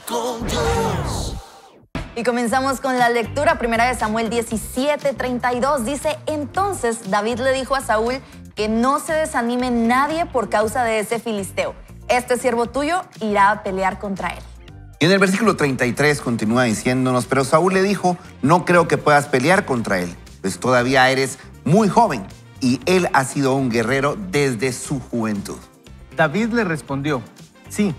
con Dios. Y comenzamos con la lectura. Primera de Samuel 17:32 dice: entonces David le dijo a Saúl que no se desanime nadie por causa de ese filisteo. Este siervo tuyo irá a pelear contra él. Y en el versículo 33 continúa diciéndonos: pero Saúl le dijo, no creo que puedas pelear contra él, pues todavía eres muy joven y él ha sido un guerrero desde su juventud. David le respondió: sí,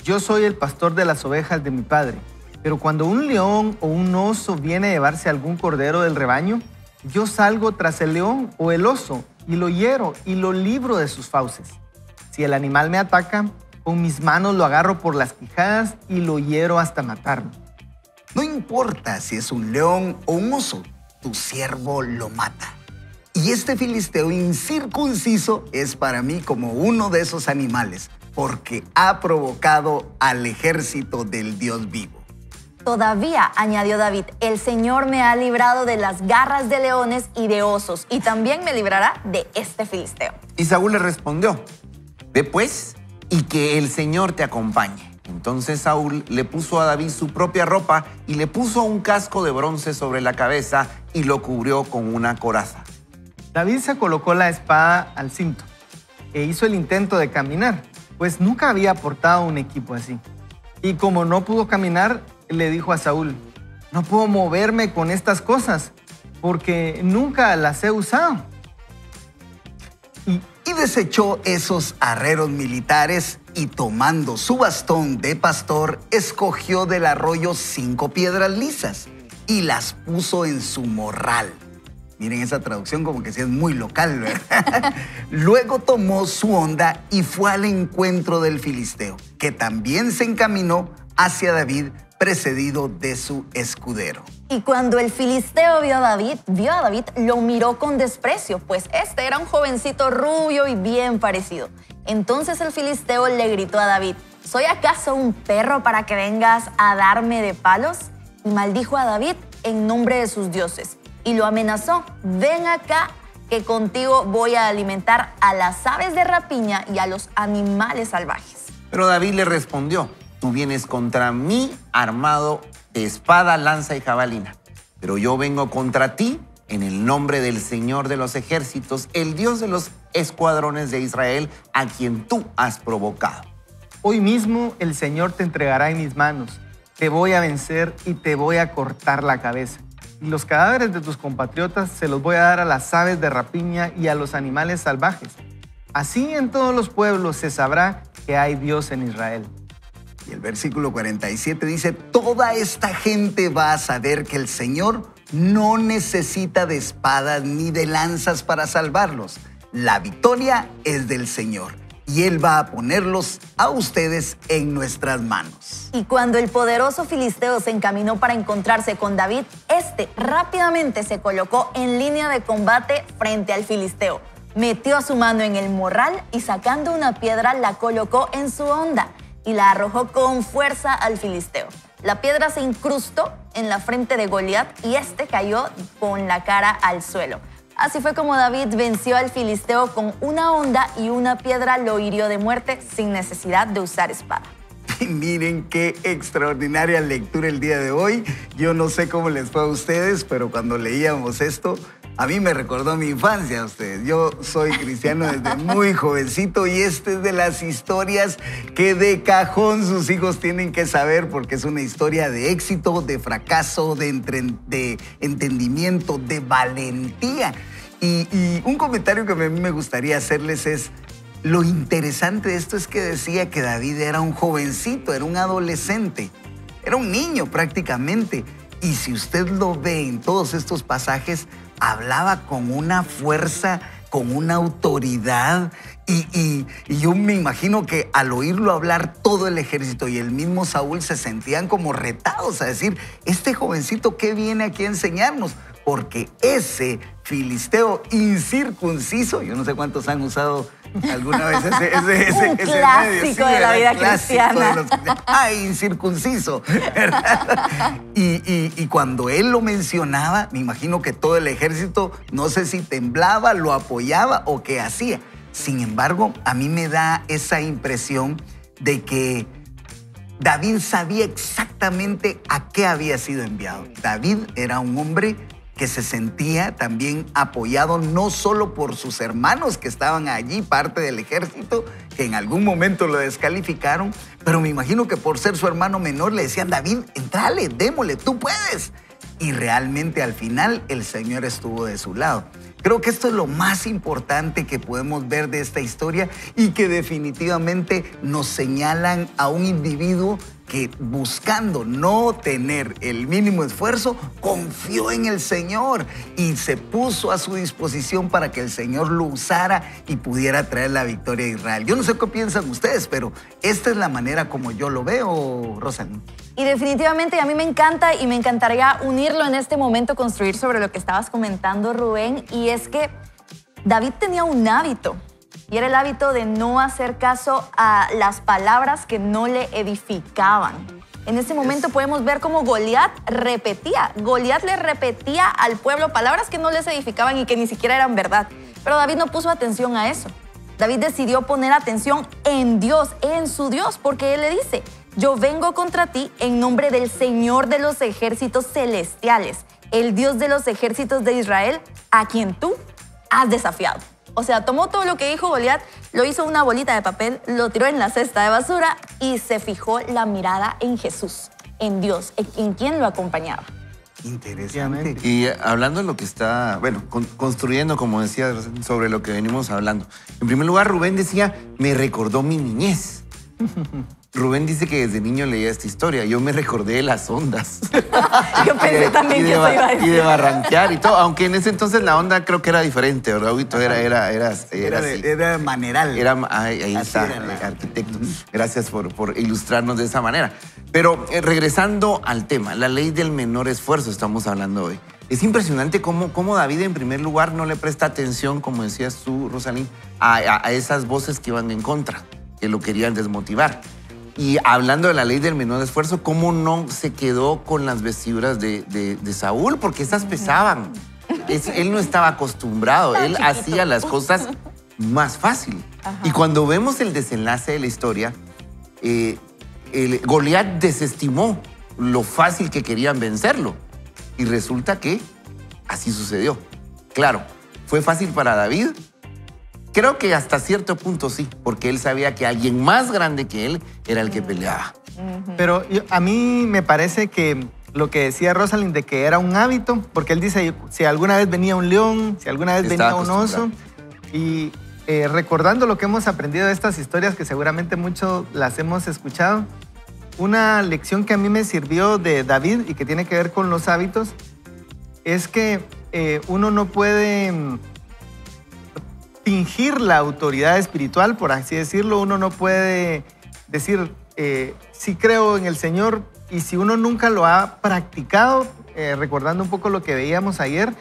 yo soy el pastor de las ovejas de mi padre, pero cuando un león o un oso viene a llevarse algún cordero del rebaño, yo salgo tras el león o el oso y lo hiero y lo libro de sus fauces. Si el animal me ataca, con mis manos lo agarro por las quijadas y lo hiero hasta matarlo. No importa si es un león o un oso, tu siervo lo mata. Y este filisteo incircunciso es para mí como uno de esos animales, porque ha provocado al ejército del Dios vivo. Todavía, añadió David, el Señor me ha librado de las garras de leones y de osos, y también me librará de este filisteo. Y Saúl le respondió: ve pues, y que el Señor te acompañe. Entonces Saúl le puso a David su propia ropa y le puso un casco de bronce sobre la cabeza y lo cubrió con una coraza. David se colocó la espada al cinto e hizo el intento de caminar, pues nunca había portado un equipo así. Y como no pudo caminar, le dijo a Saúl: no puedo moverme con estas cosas, porque nunca las he usado. Y desechó esos arreros militares y tomando su bastón de pastor, escogió del arroyo 5 piedras lisas y las puso en su morral. Miren esa traducción como que sí es muy local, ¿verdad? Luego tomó su honda y fue al encuentro del filisteo, que también se encaminó hacia David, precedido de su escudero. Y cuando el filisteo vio a David, lo miró con desprecio, pues este era un jovencito rubio y bien parecido. Entonces el filisteo le gritó a David: ¿soy acaso un perro para que vengas a darme de palos? Y maldijo a David en nombre de sus dioses y lo amenazó: ven acá, que contigo voy a alimentar a las aves de rapiña y a los animales salvajes. Pero David le respondió: tú vienes contra mí armado de espada, lanza y jabalina, pero yo vengo contra ti en el nombre del Señor de los ejércitos, el Dios de los escuadrones de Israel, a quien tú has provocado. Hoy mismo el Señor te entregará en mis manos, te voy a vencer y te voy a cortar la cabeza. Y los cadáveres de tus compatriotas se los voy a dar a las aves de rapiña y a los animales salvajes. Así en todos los pueblos se sabrá que hay Dios en Israel. Y el versículo 47 dice: toda esta gente va a saber que el Señor no necesita de espadas ni de lanzas para salvarlos. La victoria es del Señor y Él va a ponerlos a ustedes en nuestras manos. Y cuando el poderoso filisteo se encaminó para encontrarse con David, este rápidamente se colocó en línea de combate frente al filisteo. Metió su mano en el morral y sacando una piedra la colocó en su honda y la arrojó con fuerza al filisteo. La piedra se incrustó en la frente de Goliat y este cayó con la cara al suelo. Así fue como David venció al filisteo con una honda y una piedra lo hirió de muerte sin necesidad de usar espada. Y miren qué extraordinaria lectura el día de hoy. Yo no sé cómo les fue a ustedes, pero cuando leíamos esto, a mí me recordó mi infancia a ustedes. Yo soy cristiano desde muy jovencito y esta es de las historias que de cajón sus hijos tienen que saber, porque es una historia de éxito, de fracaso, de entendimiento, de valentía. Y un comentario que a mí me gustaría hacerles es: lo interesante de esto es que decía que David era un jovencito, era un adolescente, era un niño prácticamente. Y si usted lo ve en todos estos pasajes, hablaba con una fuerza, con una autoridad. Y yo me imagino que al oírlo hablar todo el ejército y el mismo Saúl se sentían como retados a decir: este jovencito, ¿qué viene aquí a enseñarnos? Porque ese filisteo incircunciso, yo no sé cuántos han usado alguna vez ese clásico de la vida cristiana. Incircunciso, ¿verdad? Y cuando él lo mencionaba, me imagino que todo el ejército, no sé si temblaba, lo apoyaba o qué hacía. Sin embargo, a mí me da esa impresión de que David sabía exactamente a qué había sido enviado. David era un hombre que se sentía también apoyado no solo por sus hermanos que estaban allí, parte del ejército, que en algún momento lo descalificaron, pero me imagino que por ser su hermano menor le decían, David, entrale, démosle, tú puedes. Y realmente al final el Señor estuvo de su lado. Creo que esto es lo más importante que podemos ver de esta historia y que definitivamente nos señalan a un individuo que buscando no tener el mínimo esfuerzo, confió en el Señor y se puso a su disposición para que el Señor lo usara y pudiera traer la victoria a Israel. Yo no sé qué piensan ustedes, pero esta es la manera como yo lo veo, Rosalind. Y definitivamente a mí me encanta y me encantaría unirlo en este momento, construir sobre lo que estabas comentando, Rubén, y es que David tenía un hábito. Y era el hábito de no hacer caso a las palabras que no le edificaban. En ese momento podemos ver cómo Goliat le repetía al pueblo palabras que no les edificaban y que ni siquiera eran verdad. Pero David no puso atención a eso. David decidió poner atención en Dios, en su Dios, porque él le dice, yo vengo contra ti en nombre del Señor de los ejércitos celestiales, el Dios de los ejércitos de Israel, a quien tú has desafiado. O sea, tomó todo lo que dijo Goliat, lo hizo una bolita de papel, lo tiró en la cesta de basura y se fijó la mirada en Jesús, en Dios, en quien lo acompañaba. Interesante. Y hablando de lo que está, bueno, construyendo, como decía, sobre lo que venimos hablando. En primer lugar, Rubén decía, me recordó mi niñez. Rubén dice que desde niño leía esta historia. Yo me recordé de las ondas. Yo pensé también que eso iba a decir. Y de barranquear y todo. Aunque en ese entonces la onda creo que era diferente, ¿verdad? Era así. Era maneral. Ahí está, arquitecto. Gracias por ilustrarnos de esa manera. Pero regresando al tema, la ley del menor esfuerzo estamos hablando hoy. Es impresionante cómo David, en primer lugar, no le presta atención, como decías tú, Rosalind, a esas voces que iban en contra, que lo querían desmotivar. Y hablando de la ley del menor esfuerzo, ¿cómo no se quedó con las vestiduras de Saúl? Porque esas pesaban. Él no estaba acostumbrado. Él hacía las cosas más fácil. Ajá. Y cuando vemos el desenlace de la historia, Goliat desestimó lo fácil que querían vencerlo. Y resulta que así sucedió. Claro, ¿fue fácil para David? Creo que hasta cierto punto sí, porque él sabía que alguien más grande que él era el que peleaba. Pero a mí me parece que lo que decía Rosalind de que era un hábito, porque él dice, si alguna vez venía un león, si alguna vez venía un oso, y recordando lo que hemos aprendido de estas historias, que seguramente muchos las hemos escuchado, una lección que a mí me sirvió de David y que tiene que ver con los hábitos, es que uno no puede fingir la autoridad espiritual, por así decirlo. Uno no puede decir, sí creo en el Señor, y si uno nunca lo ha practicado, recordando un poco lo que veíamos ayer,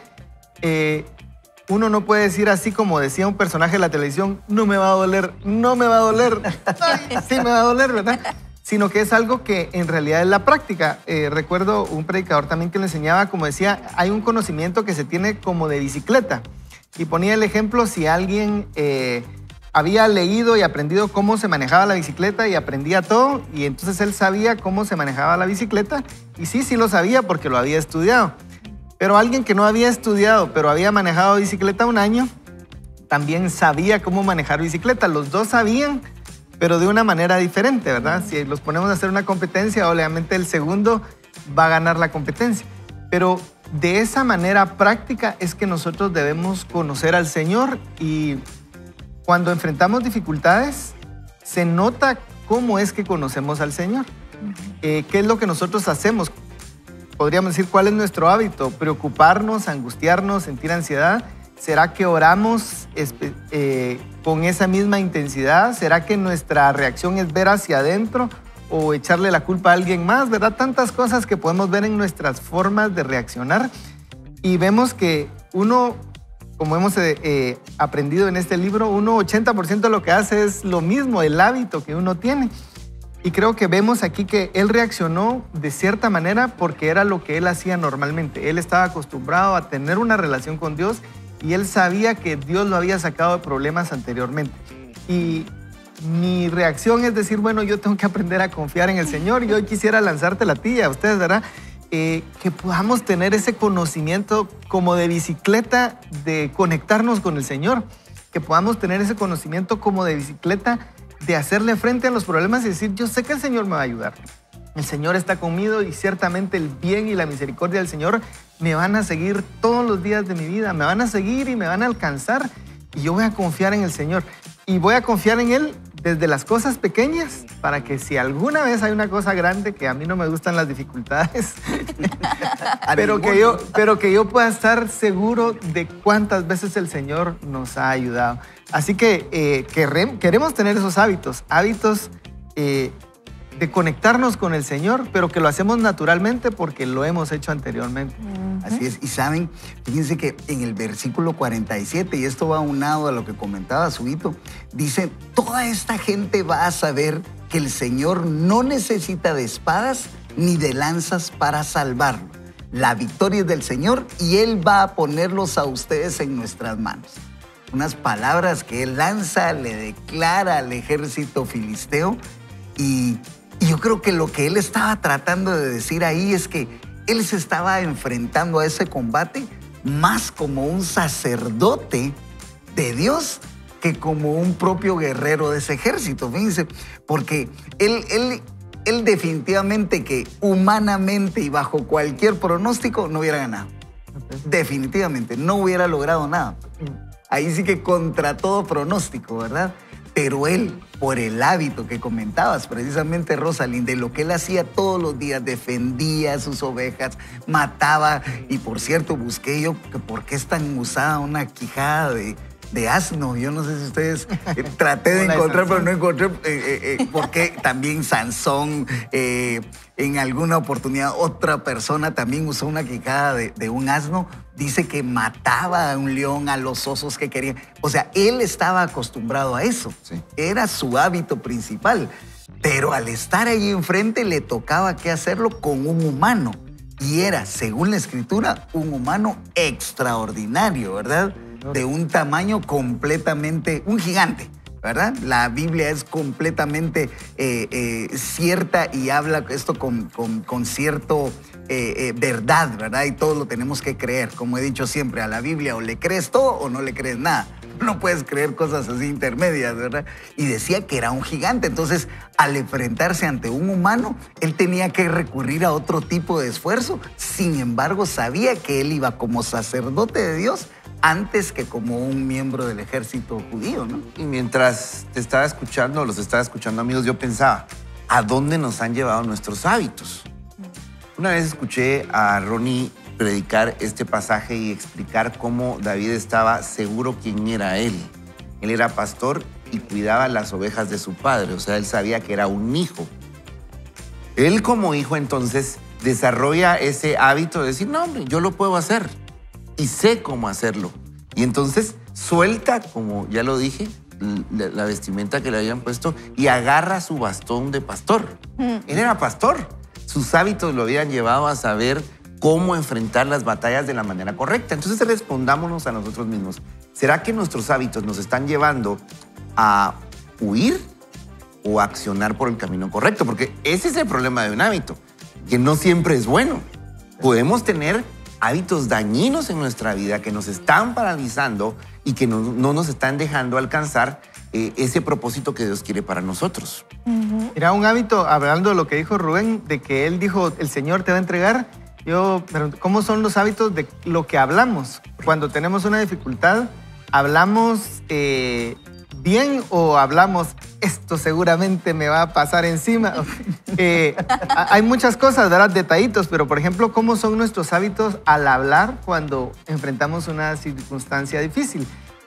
uno no puede decir así como decía un personaje de la televisión, no me va a doler, no me va a doler, ay, sí me va a doler, ¿verdad? Sino que es algo que en realidad es la práctica. Recuerdo un predicador también que le enseñaba, como decía, hay un conocimiento que se tiene como de bicicleta. Y ponía el ejemplo si alguien había leído y aprendido cómo se manejaba la bicicleta y aprendía todo, y entonces él sabía cómo se manejaba la bicicleta, y sí lo sabía porque lo había estudiado. Pero alguien que no había estudiado, pero había manejado bicicleta un año, también sabía cómo manejar bicicleta. Los dos sabían, pero de una manera diferente, ¿verdad? Si los ponemos a hacer una competencia, obviamente el segundo va a ganar la competencia. Pero de esa manera práctica es que nosotros debemos conocer al Señor, y cuando enfrentamos dificultades se nota cómo es que conocemos al Señor. ¿Qué es lo que nosotros hacemos? Podríamos decir, ¿cuál es nuestro hábito? Preocuparnos, angustiarnos, sentir ansiedad. ¿Será que oramos con esa misma intensidad? ¿Será que nuestra reacción es ver hacia adentro o echarle la culpa a alguien más? ¿Verdad? Tantas cosas que podemos ver en nuestras formas de reaccionar. Y vemos que uno, como hemos aprendido en este libro, 80% de lo que hace es lo mismo, el hábito que uno tiene. Y creo que vemos aquí que él reaccionó de cierta manera porque era lo que él hacía normalmente. Él estaba acostumbrado a tener una relación con Dios y él sabía que Dios lo había sacado de problemas anteriormente. Y mi reacción es decir, bueno, yo tengo que aprender a confiar en el Señor y hoy quisiera lanzarte la tía a ustedes, ¿verdad? Que podamos tener ese conocimiento como de bicicleta de conectarnos con el Señor, que podamos tener ese conocimiento como de bicicleta de hacerle frente a los problemas y decir, yo sé que el Señor me va a ayudar. El Señor está conmigo y ciertamente el bien y la misericordia del Señor me van a seguir todos los días de mi vida, me van a seguir y me van a alcanzar y yo voy a confiar en el Señor y voy a confiar en Él desde las cosas pequeñas para que si alguna vez hay una cosa grande, que a mí no me gustan las dificultades, pero que yo pueda estar seguro de cuántas veces el Señor nos ha ayudado. Así que queremos tener esos hábitos de conectarnos con el Señor, pero que lo hacemos naturalmente porque lo hemos hecho anteriormente. Así es. Y saben, fíjense que en el versículo 47, y esto va aunado a lo que comentaba Subito, dice, toda esta gente va a saber que el Señor no necesita de espadas ni de lanzas para salvarlo. La victoria es del Señor y Él va a ponerlos a ustedes en nuestras manos. Unas palabras que Él lanza, le declara al ejército filisteo y yo creo que lo que él estaba tratando de decir ahí es que él se estaba enfrentando a ese combate más como un sacerdote de Dios que como un propio guerrero de ese ejército, fíjense, porque él definitivamente que humanamente y bajo cualquier pronóstico no hubiera ganado. Definitivamente, no hubiera logrado nada. Ahí sí que contra todo pronóstico, ¿verdad? Pero él, por el hábito que comentabas precisamente, Rosalind, de lo que él hacía todos los días, defendía a sus ovejas, mataba. Y por cierto, busqué yo que por qué es tan usada una quijada de asno. Yo no sé si ustedes traté de encontrar, pero no encontré. Porque también Sansón, en alguna oportunidad, otra persona también usó una quijada de un asno. Dice que mataba a un león, a los osos que querían. O sea, él estaba acostumbrado a eso. Sí. Era su hábito principal. Pero al estar ahí enfrente le tocaba que hacerlo con un humano. Y era, según la Escritura, un humano extraordinario, ¿verdad? De un tamaño completamente, un gigante, ¿verdad? La Biblia es completamente cierta y habla esto con cierto verdad, ¿verdad? Y todo lo tenemos que creer. Como he dicho siempre, a la Biblia o le crees todo o no le crees nada. No puedes creer cosas así intermedias, ¿verdad? Y decía que era un gigante. Entonces, al enfrentarse ante un humano, él tenía que recurrir a otro tipo de esfuerzo. Sin embargo, sabía que él iba como sacerdote de Dios antes que como un miembro del ejército judío, ¿no? Y mientras te estaba escuchando, los estaba escuchando, amigos, yo pensaba, ¿a dónde nos han llevado nuestros hábitos? Una vez escuché a Ronnie predicar este pasaje y explicar cómo David estaba seguro quién era él. Él era pastor y cuidaba las ovejas de su padre, o sea, él sabía que era un hijo. Él como hijo entonces desarrolla ese hábito de decir, no, hombre, yo lo puedo hacer y sé cómo hacerlo. Y entonces suelta, como ya lo dije, la vestimenta que le habían puesto y agarra su bastón de pastor. Él era pastor. Sus hábitos lo habían llevado a saber cómo enfrentar las batallas de la manera correcta. Entonces respondámonos a nosotros mismos. ¿Será que nuestros hábitos nos están llevando a huir o a accionar por el camino correcto? Porque ese es el problema de un hábito, que no siempre es bueno. Podemos tener hábitos dañinos en nuestra vida que nos están paralizando y que no nos están dejando alcanzar ese propósito que Dios quiere para nosotros. Era un hábito, hablando de lo que dijo Rubén, de que él dijo, el Señor te va a entregar. Yo pregunto, ¿cómo son los hábitos de lo que hablamos? Cuando tenemos una dificultad, ¿hablamos bien o hablamos, esto seguramente me va a pasar encima? Hay muchas cosas, ¿verdad? Detallitos, pero por ejemplo, ¿cómo son nuestros hábitos al hablar cuando enfrentamos una circunstancia difícil?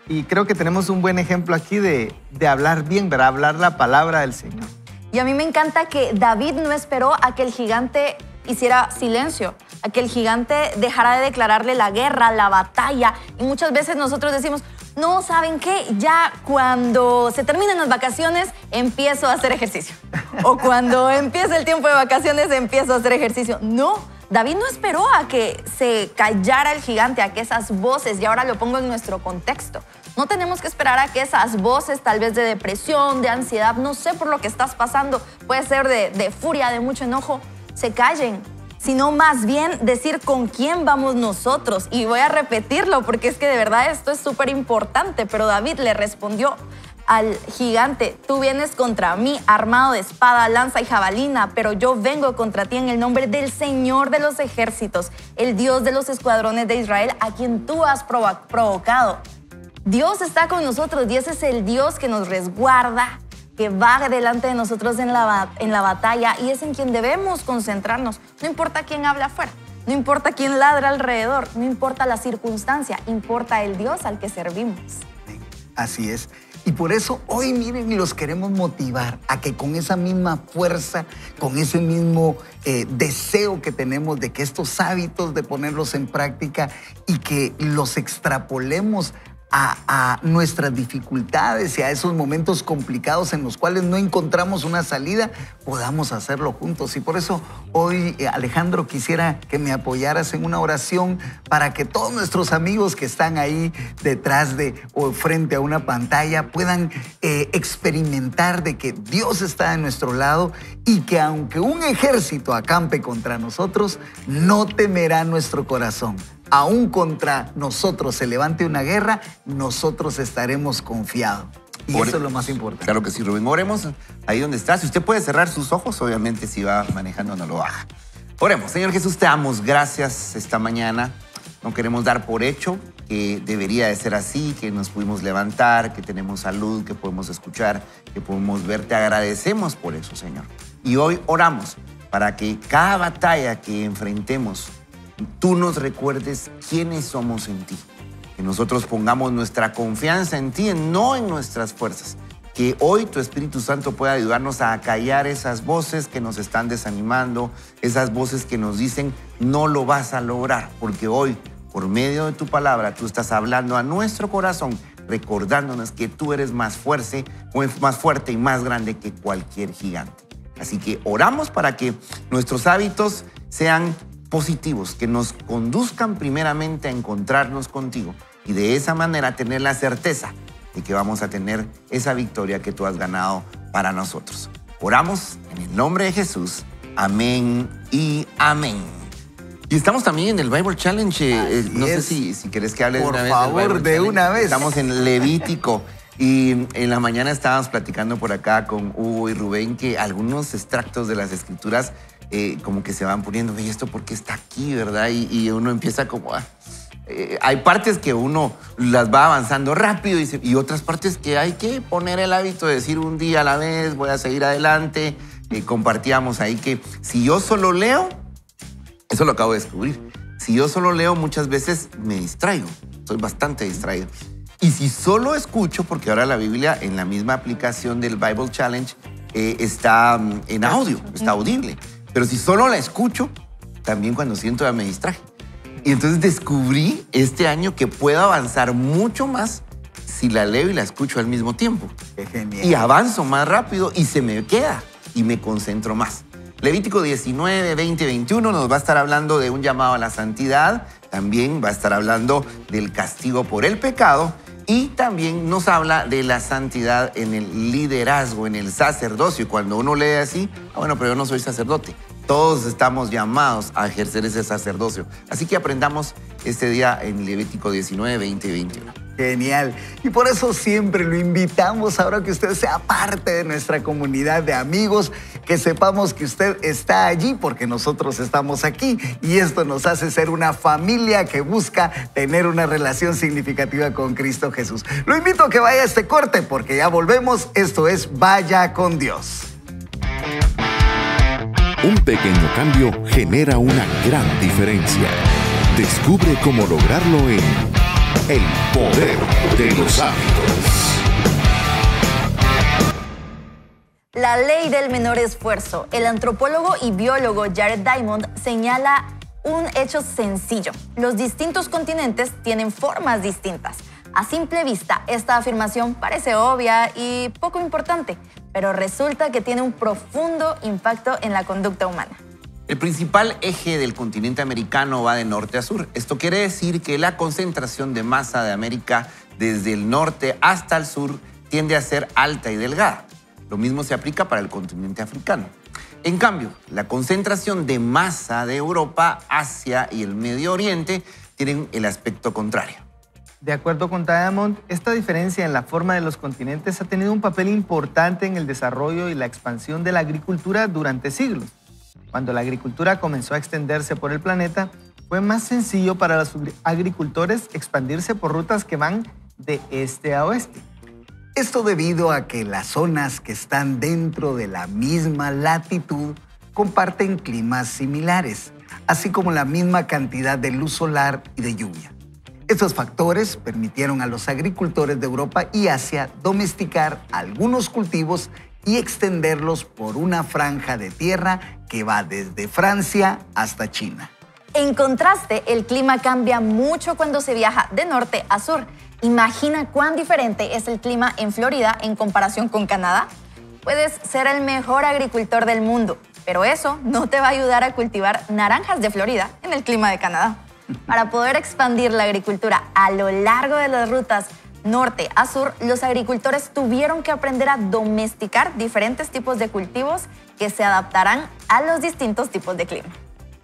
Y creo que tenemos un buen ejemplo aquí de hablar bien, ¿verdad? Hablar la palabra del Señor. Y a mí me encanta que David no esperó a que el gigante hiciera silencio, a que el gigante dejara de declararle la guerra, la batalla. Y muchas veces nosotros decimos, no, ¿saben qué? Ya cuando se terminan las vacaciones, empiezo a hacer ejercicio. O cuando empieza el tiempo de vacaciones, empiezo a hacer ejercicio. No, David no esperó a que se callara el gigante, a que esas voces, y ahora lo pongo en nuestro contexto, No tenemos que esperar a que esas voces tal vez de depresión, de ansiedad, no sé por lo que estás pasando, puede ser de furia, de mucho enojo, se callen, sino más bien decir con quién vamos nosotros. Y voy a repetirlo porque es que de verdad esto es súper importante, pero David le respondió al gigante: tú vienes contra mí armado de espada, lanza y jabalina, pero yo vengo contra ti en el nombre del Señor de los ejércitos, el Dios de los escuadrones de Israel, a quien tú has provocado. Dios está con nosotros y ese es el Dios que nos resguarda, que va delante de nosotros en la batalla, y es en quien debemos concentrarnos. No importa quién habla afuera, no importa quién ladra alrededor, no importa la circunstancia, importa el Dios al que servimos. Así es. Y por eso hoy, miren, los queremos motivar a que con esa misma fuerza, con ese mismo deseo que tenemos de que estos hábitos de ponerlos en práctica y que los extrapolemos a nuestras dificultades y a esos momentos complicados en los cuales no encontramos una salida, podamos hacerlo juntos. Y por eso hoy, Alejandro, quisiera que me apoyaras en una oración para que todos nuestros amigos que están ahí detrás de o frente a una pantalla puedan experimentar de que Dios está de nuestro lado y que aunque un ejército acampe contra nosotros, no temerá nuestro corazón. Aún contra nosotros se levante una guerra, nosotros estaremos confiados. Y eso es lo más importante. Claro que sí, Rubén. Oremos ahí donde está. Si usted puede cerrar sus ojos, obviamente si va manejando no lo haga. Oremos. Señor Jesús, te damos gracias esta mañana. No queremos dar por hecho que debería de ser así, que nos pudimos levantar, que tenemos salud, que podemos escuchar, que podemos ver. Te agradecemos por eso, Señor. Y hoy oramos para que cada batalla que enfrentemos, tú nos recuerdes quiénes somos en ti. Que nosotros pongamos nuestra confianza en ti, no en nuestras fuerzas. Que hoy tu Espíritu Santo pueda ayudarnos a acallar esas voces que nos están desanimando, esas voces que nos dicen no lo vas a lograr. Porque hoy, por medio de tu palabra, tú estás hablando a nuestro corazón, recordándonos que tú eres más fuerte y más grande que cualquier gigante. Así que oramos para que nuestros hábitos sean positivos, que nos conduzcan primeramente a encontrarnos contigo y de esa manera tener la certeza de que vamos a tener esa victoria que tú has ganado para nosotros. Oramos en el nombre de Jesús. Amén y amén. Y estamos también en el Bible Challenge. No sé si querés que hable de una vez. Por favor, de una vez. Estamos en Levítico. Y en la mañana estábamos platicando por acá con Hugo y Rubén que algunos extractos de las escrituras como que se van poniendo, ¿y esto por qué está aquí, verdad? Y uno empieza como hay partes que uno las va avanzando rápido y otras partes que hay que poner el hábito de decir un día a la vez, voy a seguir adelante. Compartíamos ahí que si yo solo leo, eso lo acabo de descubrir, si yo solo leo muchas veces me distraigo, soy bastante distraído. Y si solo escucho, porque ahora la Biblia en la misma aplicación del Bible Challenge está en audio, está audible. Pero si solo la escucho, también cuando siento ya me distraje. Y entonces descubrí este año que puedo avanzar mucho más si la leo y la escucho al mismo tiempo. Qué genial. Y avanzo más rápido y se me queda y me concentro más. Levítico 19, 20, 21 nos va a estar hablando de un llamado a la santidad. También va a estar hablando del castigo por el pecado. Y también nos habla de la santidad en el liderazgo, en el sacerdocio. Y cuando uno lee así, bueno, pero yo no soy sacerdote. Todos estamos llamados a ejercer ese sacerdocio. Así que aprendamos este día en Levítico 19, 20 y 21. Genial. Y por eso siempre lo invitamos ahora que usted sea parte de nuestra comunidad de amigos, que sepamos que usted está allí porque nosotros estamos aquí y esto nos hace ser una familia que busca tener una relación significativa con Cristo Jesús. Lo invito a que vaya a este corte porque ya volvemos. Esto es Vaya con Dios. Un pequeño cambio genera una gran diferencia. Descubre cómo lograrlo en El Poder de los Hábitos. La ley del menor esfuerzo. El antropólogo y biólogo Jared Diamond señala un hecho sencillo. Los distintos continentes tienen formas distintas. A simple vista, esta afirmación parece obvia y poco importante, pero resulta que tiene un profundo impacto en la conducta humana. El principal eje del continente americano va de norte a sur. Esto quiere decir que la concentración de masa de América desde el norte hasta el sur, tiende a ser alta y delgada. Lo mismo se aplica para el continente africano. En cambio, la concentración de masa de Europa, Asia y el Medio Oriente tienen el aspecto contrario. De acuerdo con Diamond, esta diferencia en la forma de los continentes ha tenido un papel importante en el desarrollo y la expansión de la agricultura durante siglos. Cuando la agricultura comenzó a extenderse por el planeta, fue más sencillo para los agricultores expandirse por rutas que van de este a oeste. Esto debido a que las zonas que están dentro de la misma latitud comparten climas similares, así como la misma cantidad de luz solar y de lluvia. Estos factores permitieron a los agricultores de Europa y Asia domesticar algunos cultivos y extenderlos por una franja de tierra que va desde Francia hasta China. En contraste, el clima cambia mucho cuando se viaja de norte a sur. Imagina cuán diferente es el clima en Florida en comparación con Canadá. Puedes ser el mejor agricultor del mundo, pero eso no te va a ayudar a cultivar naranjas de Florida en el clima de Canadá. Para poder expandir la agricultura a lo largo de las rutas norte a sur, los agricultores tuvieron que aprender a domesticar diferentes tipos de cultivos que se adaptarán a los distintos tipos de clima.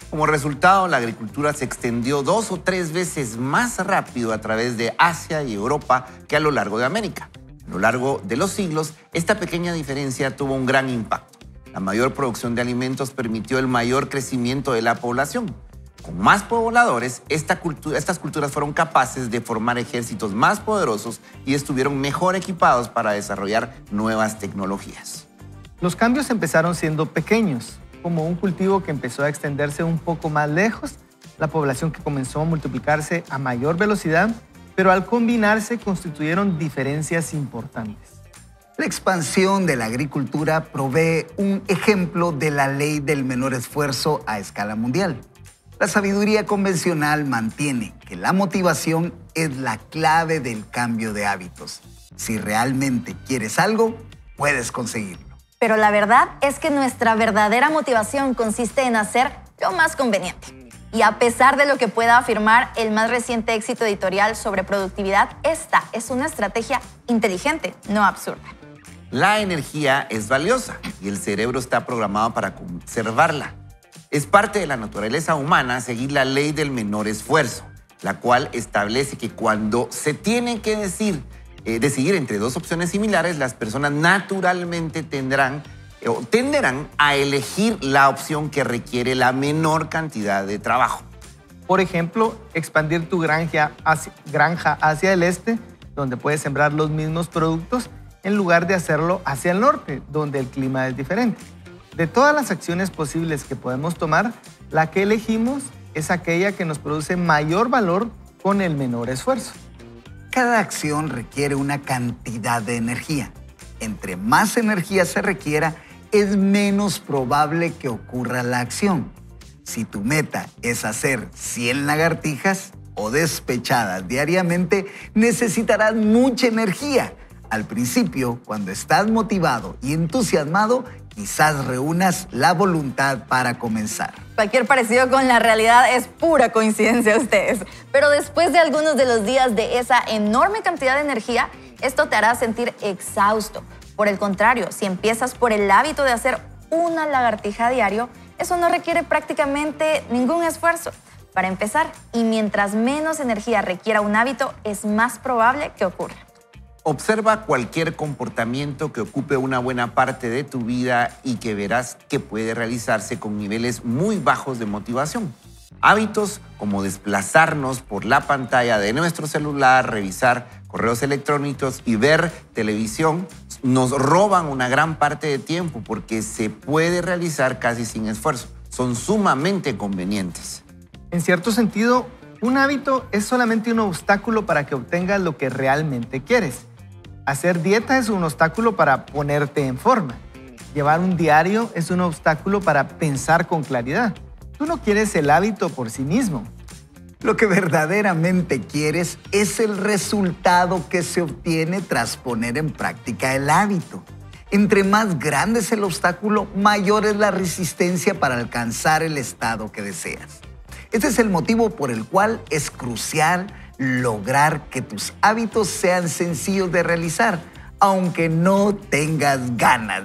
Como resultado, la agricultura se extendió 2 o 3 veces más rápido a través de Asia y Europa que a lo largo de América. A lo largo de los siglos, esta pequeña diferencia tuvo un gran impacto. La mayor producción de alimentos permitió el mayor crecimiento de la población. Con más pobladores, estas culturas fueron capaces de formar ejércitos más poderosos y estuvieron mejor equipados para desarrollar nuevas tecnologías. Los cambios empezaron siendo pequeños, como un cultivo que empezó a extenderse un poco más lejos, la población que comenzó a multiplicarse a mayor velocidad, pero al combinarse constituyeron diferencias importantes. La expansión de la agricultura provee un ejemplo de la ley del menor esfuerzo a escala mundial. La sabiduría convencional mantiene que la motivación es la clave del cambio de hábitos. Si realmente quieres algo, puedes conseguirlo. Pero la verdad es que nuestra verdadera motivación consiste en hacer lo más conveniente. Y a pesar de lo que pueda afirmar el más reciente éxito editorial sobre productividad, esta es una estrategia inteligente, no absurda. La energía es valiosa y el cerebro está programado para conservarla. Es parte de la naturaleza humana seguir la ley del menor esfuerzo, la cual establece que cuando se tiene que decidir entre dos opciones similares, las personas naturalmente tenderán a elegir la opción que requiere la menor cantidad de trabajo. Por ejemplo, expandir tu granja hacia el este, donde puedes sembrar los mismos productos, en lugar de hacerlo hacia el norte, donde el clima es diferente. De todas las acciones posibles que podemos tomar, la que elegimos es aquella que nos produce mayor valor con el menor esfuerzo. Cada acción requiere una cantidad de energía. Entre más energía se requiera, es menos probable que ocurra la acción. Si tu meta es hacer 100 lagartijas o despechadas diariamente, necesitarás mucha energía. Al principio, cuando estás motivado y entusiasmado, quizás reúnas la voluntad para comenzar. Cualquier parecido con la realidad es pura coincidencia a ustedes. Pero después de algunos de los días de esa enorme cantidad de energía, esto te hará sentir exhausto. Por el contrario, si empiezas por el hábito de hacer una lagartija a diario, eso no requiere prácticamente ningún esfuerzo para empezar. Y mientras menos energía requiera un hábito, es más probable que ocurra. Observa cualquier comportamiento que ocupe una buena parte de tu vida y que verás que puede realizarse con niveles muy bajos de motivación. Hábitos como desplazarnos por la pantalla de nuestro celular, revisar correos electrónicos y ver televisión nos roban una gran parte de tiempo porque se puede realizar casi sin esfuerzo. Son sumamente convenientes. En cierto sentido, un hábito es solamente un obstáculo para que obtengas lo que realmente quieres. Hacer dieta es un obstáculo para ponerte en forma. Llevar un diario es un obstáculo para pensar con claridad. Tú no quieres el hábito por sí mismo. Lo que verdaderamente quieres es el resultado que se obtiene tras poner en práctica el hábito. Entre más grande es el obstáculo, mayor es la resistencia para alcanzar el estado que deseas. Este es el motivo por el cual es crucial lograr que tus hábitos sean sencillos de realizar, aunque no tengas ganas.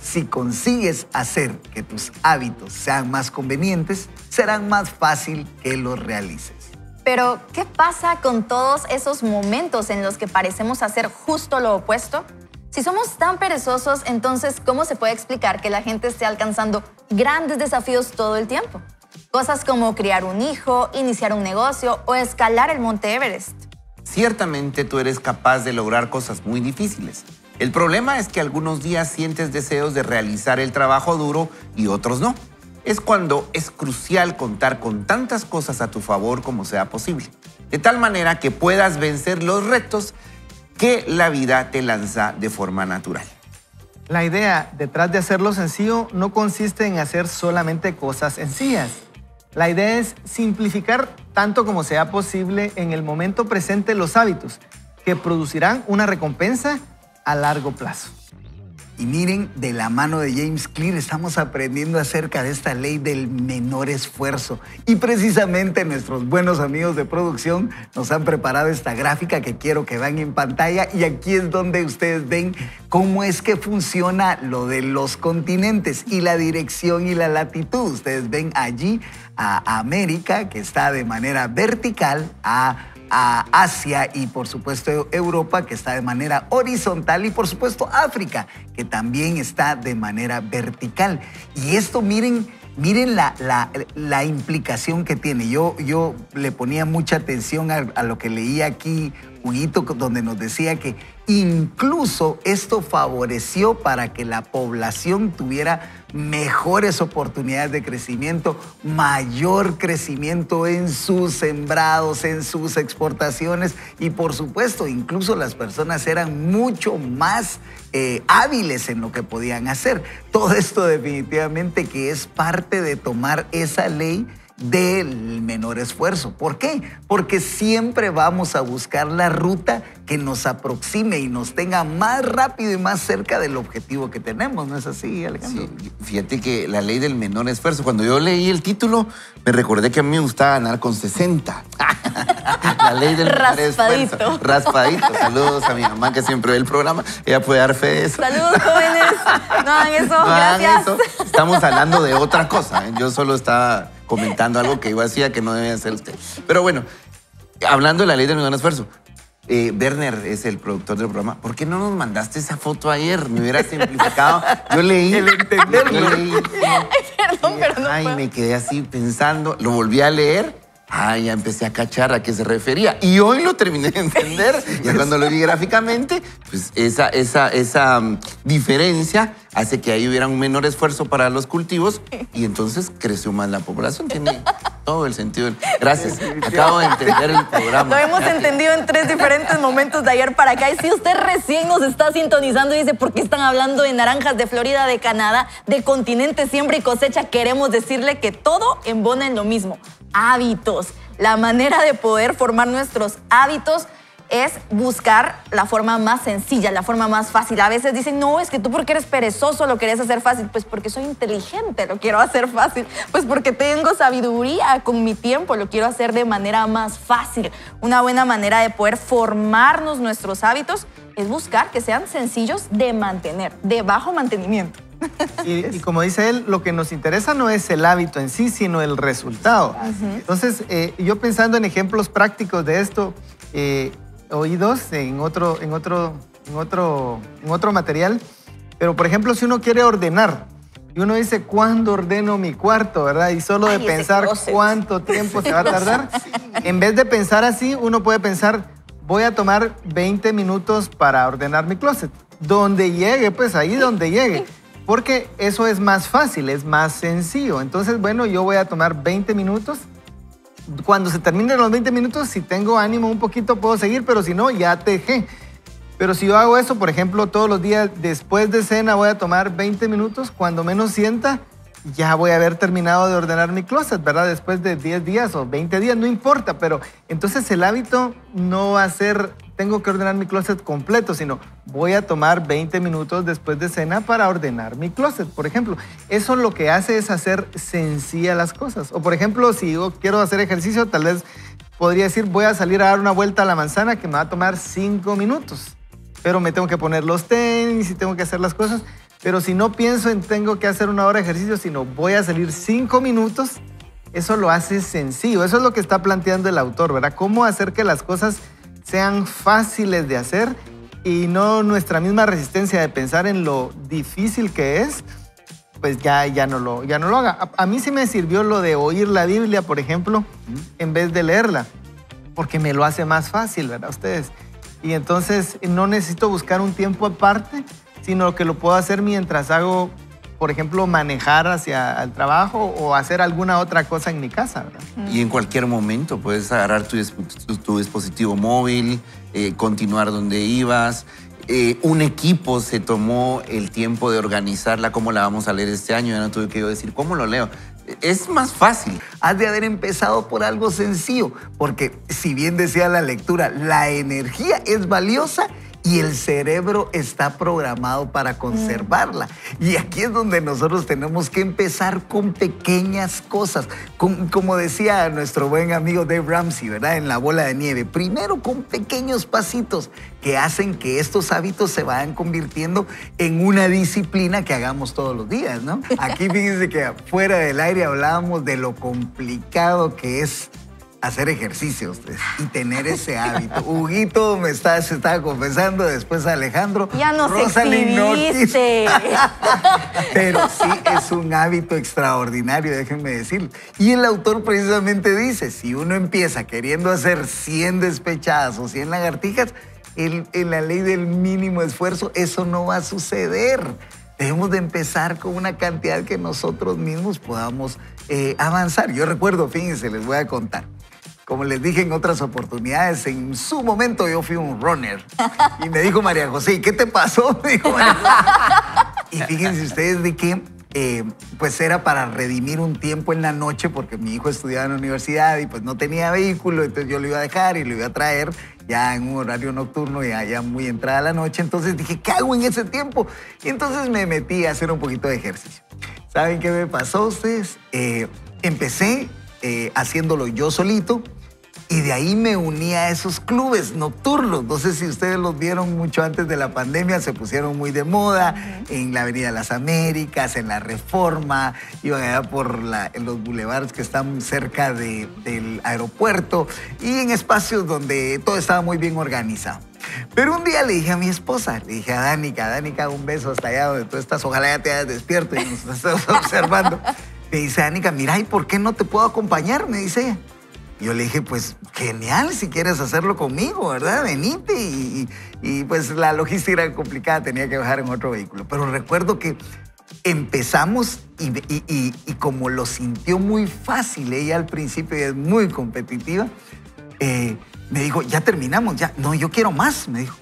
Si consigues hacer que tus hábitos sean más convenientes, serán más fácil que los realices. Pero, ¿qué pasa con todos esos momentos en los que parecemos hacer justo lo opuesto? Si somos tan perezosos, entonces, ¿cómo se puede explicar que la gente esté alcanzando grandes desafíos todo el tiempo? Cosas como criar un hijo, iniciar un negocio o escalar el Monte Everest. Ciertamente tú eres capaz de lograr cosas muy difíciles. El problema es que algunos días sientes deseos de realizar el trabajo duro y otros no. Es cuando es crucial contar con tantas cosas a tu favor como sea posible, de tal manera que puedas vencer los retos que la vida te lanza de forma natural. La idea detrás de hacerlo sencillo no consiste en hacer solamente cosas sencillas. La idea es simplificar tanto como sea posible en el momento presente los hábitos que producirán una recompensa a largo plazo. Y miren, de la mano de James Clear estamos aprendiendo acerca de esta ley del menor esfuerzo. Y precisamente nuestros buenos amigos de producción nos han preparado esta gráfica que quiero que vean en pantalla. Y aquí es donde ustedes ven cómo es que funciona lo de los continentes y la dirección y la latitud. Ustedes ven allí a América, que está de manera vertical, a Asia y por supuesto Europa, que está de manera horizontal, y por supuesto África, que también está de manera vertical. Y esto miren la implicación que tiene. Yo le ponía mucha atención a lo que leía aquí, Huguito, donde nos decía que incluso esto favoreció para que la población tuviera mejores oportunidades de crecimiento, mayor crecimiento en sus sembrados, en sus exportaciones, y por supuesto incluso las personas eran mucho más hábiles en lo que podían hacer. Todo esto definitivamente que es parte de tomar esa ley del menor esfuerzo. ¿Por qué? Porque siempre vamos a buscar la ruta que nos aproxime y nos tenga más rápido y más cerca del objetivo que tenemos. ¿No es así, Alejandro? Sí, fíjate que la ley del menor esfuerzo, cuando yo leí el título, me recordé que a mí me gustaba ganar con 60. La ley del menor esfuerzo. Raspadito. Saludos a mi mamá que siempre ve el programa. Ella puede dar fe de eso. Saludos, jóvenes. No hagan eso, no gracias. Hagan eso. Estamos hablando de otra cosa. Yo solo estaba comentando algo que yo hacía que no debía hacer usted. Pero bueno, hablando de la ley del menor esfuerzo, Werner es el productor del programa. ¿Por qué no nos mandaste esa foto ayer? Me hubiera simplificado. Yo leí. El entenderlo. Yo leí. Perdón, pero no ay, puedo. me quedé así pensando. Lo volví a leer. Ay, ya empecé a cachar a qué se refería. Y hoy lo terminé de entender. Ya cuando lo vi gráficamente, pues esa diferencia hace que ahí hubiera un menor esfuerzo para los cultivos y entonces creció más la población. Tiene todo el sentido. Gracias. Acabo de entender el programa. Lo hemos entendido en 3 diferentes momentos de ayer para acá. Y si usted recién nos está sintonizando y dice, ¿por qué están hablando de naranjas de Florida, de Canadá, de continente, siembra y cosecha? Queremos decirle que todo embona en lo mismo. Hábitos. La manera de poder formar nuestros hábitos es buscar la forma más sencilla, la forma más fácil. A veces dicen, no, es que tú porque eres perezoso lo querés hacer fácil. Pues porque soy inteligente lo quiero hacer fácil. Pues porque tengo sabiduría con mi tiempo, lo quiero hacer de manera más fácil. Una buena manera de poder formarnos nuestros hábitos es buscar que sean sencillos de mantener, de bajo mantenimiento. Y como dice él, lo que nos interesa no es el hábito en sí, sino el resultado. Entonces, yo pensando en ejemplos prácticos de esto, oí dos en otro material, pero por ejemplo, si uno quiere ordenar, y uno dice, ¿cuándo ordeno mi cuarto, verdad? Y solo de pensar cuánto tiempo se va a tardar, en vez de pensar así, uno puede pensar, voy a tomar 20 minutos para ordenar mi closet. Donde llegue, pues ahí donde llegue. Porque eso es más fácil, es más sencillo. Entonces, bueno, yo voy a tomar 20 minutos. Cuando se terminen los 20 minutos, si tengo ánimo un poquito, puedo seguir, pero si no, ya te dejé. Pero si yo hago eso, por ejemplo, todos los días después de cena voy a tomar 20 minutos, cuando menos sienta, ya voy a haber terminado de ordenar mi closet, ¿verdad? Después de 10 días o 20 días, no importa, pero entonces el hábito no va a ser, tengo que ordenar mi closet completo, sino voy a tomar 20 minutos después de cena para ordenar mi closet, por ejemplo. Eso lo que hace es hacer sencillas las cosas. O por ejemplo, si yo quiero hacer ejercicio, tal vez podría decir, voy a salir a dar una vuelta a la manzana que me va a tomar 5 minutos. Pero me tengo que poner los tenis y tengo que hacer las cosas. Pero si no pienso en tengo que hacer una hora de ejercicio, sino voy a salir 5 minutos, eso lo hace sencillo. Eso es lo que está planteando el autor, ¿verdad? Cómo hacer que las cosas sean fáciles de hacer y no nuestra misma resistencia de pensar en lo difícil que es, pues ya no lo haga. A mí sí me sirvió lo de oír la Biblia, por ejemplo, en vez de leerla, porque me lo hace más fácil, ¿verdad? Ustedes. Y entonces no necesito buscar un tiempo aparte, sino que lo puedo hacer mientras hago, por ejemplo, manejar hacia el trabajo o hacer alguna otra cosa en mi casa, ¿verdad? Y en cualquier momento puedes agarrar tu dispositivo móvil, continuar donde ibas. Un equipo se tomó el tiempo de organizarla, cómo la vamos a leer este año. Ya no tuve que yo decir, ¿cómo lo leo? Es más fácil. Has de haber empezado por algo sencillo, porque si bien decía la lectura, la energía es valiosa y el cerebro está programado para conservarla. Y aquí es donde nosotros tenemos que empezar con pequeñas cosas. Como decía nuestro buen amigo Dave Ramsey, ¿verdad? En La Bola de Nieve. Primero con pequeños pasitos que hacen que estos hábitos se vayan convirtiendo en una disciplina que hagamos todos los días, ¿no? Aquí fíjense que fuera del aire hablábamos de lo complicado que es hacer ejercicio y tener ese hábito. Huguito se estaba confesando, después Alejandro. Ya nos Rosalind exhibiste. Pero sí es un hábito extraordinario, déjenme decirlo. Y el autor precisamente dice, si uno empieza queriendo hacer 100 despechadas o 100 lagartijas, en la ley del mínimo esfuerzo, eso no va a suceder. Debemos de empezar con una cantidad que nosotros mismos podamos avanzar. Yo recuerdo, fíjense, les voy a contar. Como les dije en otras oportunidades, en su momento yo fui un runner. Y me dijo María José, ¿y qué te pasó? Me dijo María José. Y fíjense ustedes de que pues era para redimir un tiempo en la noche porque mi hijo estudiaba en la universidad y pues no tenía vehículo, entonces yo lo iba a dejar y lo iba a traer ya en un horario nocturno, ya muy entrada la noche. Entonces dije, ¿qué hago en ese tiempo? Y entonces me metí a hacer un poquito de ejercicio. ¿Saben qué me pasó ustedes? Empecé haciéndolo yo solito. Y de ahí me uní a esos clubes nocturnos. No sé si ustedes los vieron mucho antes de la pandemia, se pusieron muy de moda en la Avenida Las Américas, en la Reforma, iban allá por en los bulevares que están cerca del aeropuerto y en espacios donde todo estaba muy bien organizado. Pero un día le dije a mi esposa, le dije a Danica, un beso hasta allá donde tú estás, ojalá ya te hayas despierto y nos estás observando. Me dice, Danica, mira, ¿y por qué no te puedo acompañar? Me dice ella. Yo le dije, pues genial, si quieres hacerlo conmigo, ¿verdad? Venite. Y pues la logística era complicada, tenía que bajar en otro vehículo. Pero recuerdo que empezamos y como lo sintió muy fácil, ella al principio es muy competitiva, me dijo, ya terminamos, ya. No, yo quiero más, me dijo.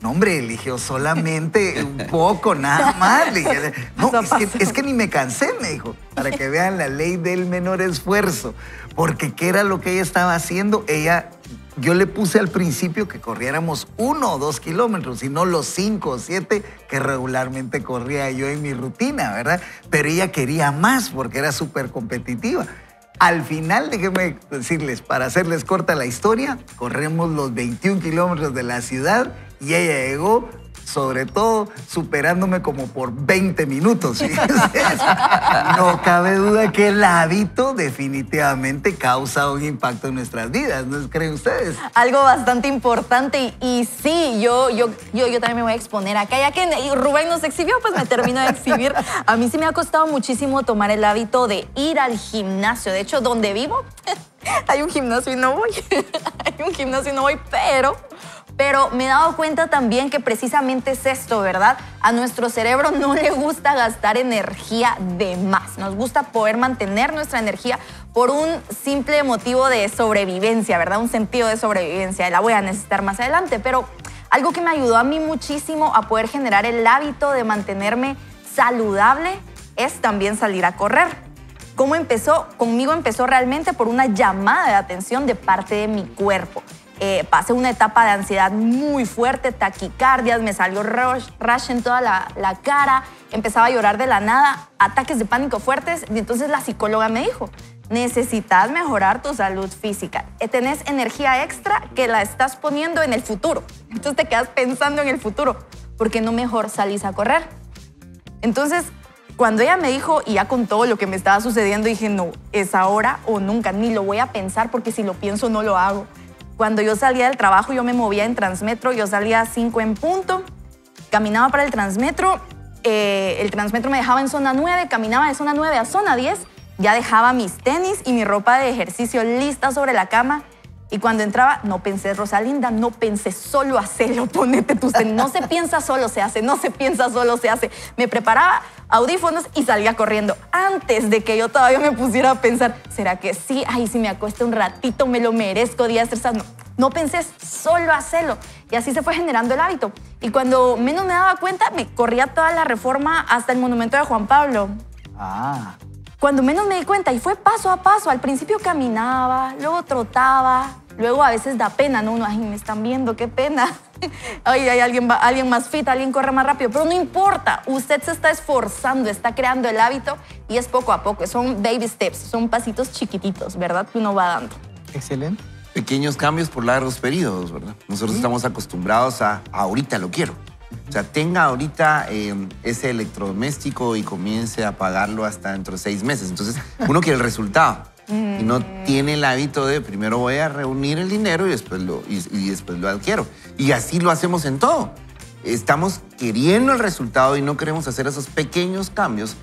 No, hombre, eligió solamente un poco, nada más. Le dije, no, es que ni me cansé, me dijo, para que vean la ley del menor esfuerzo. Porque ¿qué era lo que ella estaba haciendo? Yo le puse al principio que corriéramos 1 o 2 kilómetros, y no los 5 o 7 que regularmente corría yo en mi rutina, ¿verdad? Pero ella quería más porque era súper competitiva. Al final, déjenme decirles, para hacerles corta la historia, corremos los 21 kilómetros de la ciudad y ella llegó, sobre todo, superándome como por 20 minutos. No cabe duda que el hábito definitivamente causa un impacto en nuestras vidas, ¿no creen ustedes? Algo bastante importante y sí, yo también me voy a exponer acá. Ya que Rubén nos exhibió, pues me termino de exhibir. A mí sí me ha costado muchísimo tomar el hábito de ir al gimnasio. De hecho, donde vivo hay un gimnasio y no voy. Hay un gimnasio y no voy, pero me he dado cuenta también que precisamente es esto, ¿verdad? A nuestro cerebro no le gusta gastar energía de más. Nos gusta poder mantener nuestra energía por un simple motivo de sobrevivencia, ¿verdad? Un sentido de sobrevivencia. La voy a necesitar más adelante, pero algo que me ayudó a mí muchísimo a poder generar el hábito de mantenerme saludable es también salir a correr. ¿Cómo empezó? Conmigo empezó realmente por una llamada de atención de parte de mi cuerpo. pasé una etapa de ansiedad muy fuerte, taquicardias, me salió rash en toda la cara, empezaba a llorar de la nada, ataques de pánico fuertes. Y entonces la psicóloga me dijo, necesitas mejorar tu salud física. Tenés energía extra que la estás poniendo en el futuro. Entonces te quedas pensando en el futuro. ¿Por qué no mejor salís a correr? Entonces, cuando ella me dijo, y ya con todo lo que me estaba sucediendo, dije, no, es ahora o nunca, ni lo voy a pensar porque si lo pienso no lo hago. Cuando yo salía del trabajo, yo me movía en Transmetro, yo salía a 5 en punto, caminaba para el Transmetro me dejaba en zona 9, caminaba de zona 9 a zona 10, ya dejaba mis tenis y mi ropa de ejercicio lista sobre la cama. Y cuando entraba, no pensé, Rosalinda, no pensé, solo hacelo, ponete tus tenis. No se piensa, solo se hace, no se piensa, solo se hace. Me preparaba audífonos y salía corriendo. Antes de que yo todavía me pusiera a pensar, ¿será que sí? Ay, si me acuesto un ratito, me lo merezco, día estresado. No pensé, solo hacelo. Y así se fue generando el hábito. Y cuando menos me daba cuenta, me corría toda la Reforma hasta el monumento de Juan Pablo. Cuando menos me di cuenta, y fue paso a paso. Al principio caminaba, luego trotaba, luego a veces da pena, ¿no? Uno, ay, me están viendo, qué pena. Ay, hay alguien más fit, alguien corre más rápido. Pero no importa, usted se está esforzando, está creando el hábito y es poco a poco. Son baby steps, son pasitos chiquititos, ¿verdad? Que uno va dando. Excelente. Pequeños cambios por largos periodos, ¿verdad? Nosotros estamos acostumbrados a ahorita lo quiero. O sea, tenga ahorita ese electrodoméstico y comience a pagarlo hasta dentro de 6 meses. Entonces, uno quiere el resultado y no tiene el hábito de primero voy a reunir el dinero y después lo adquiero. Y así lo hacemos en todo. Estamos queriendo el resultado y no queremos hacer esos pequeños cambios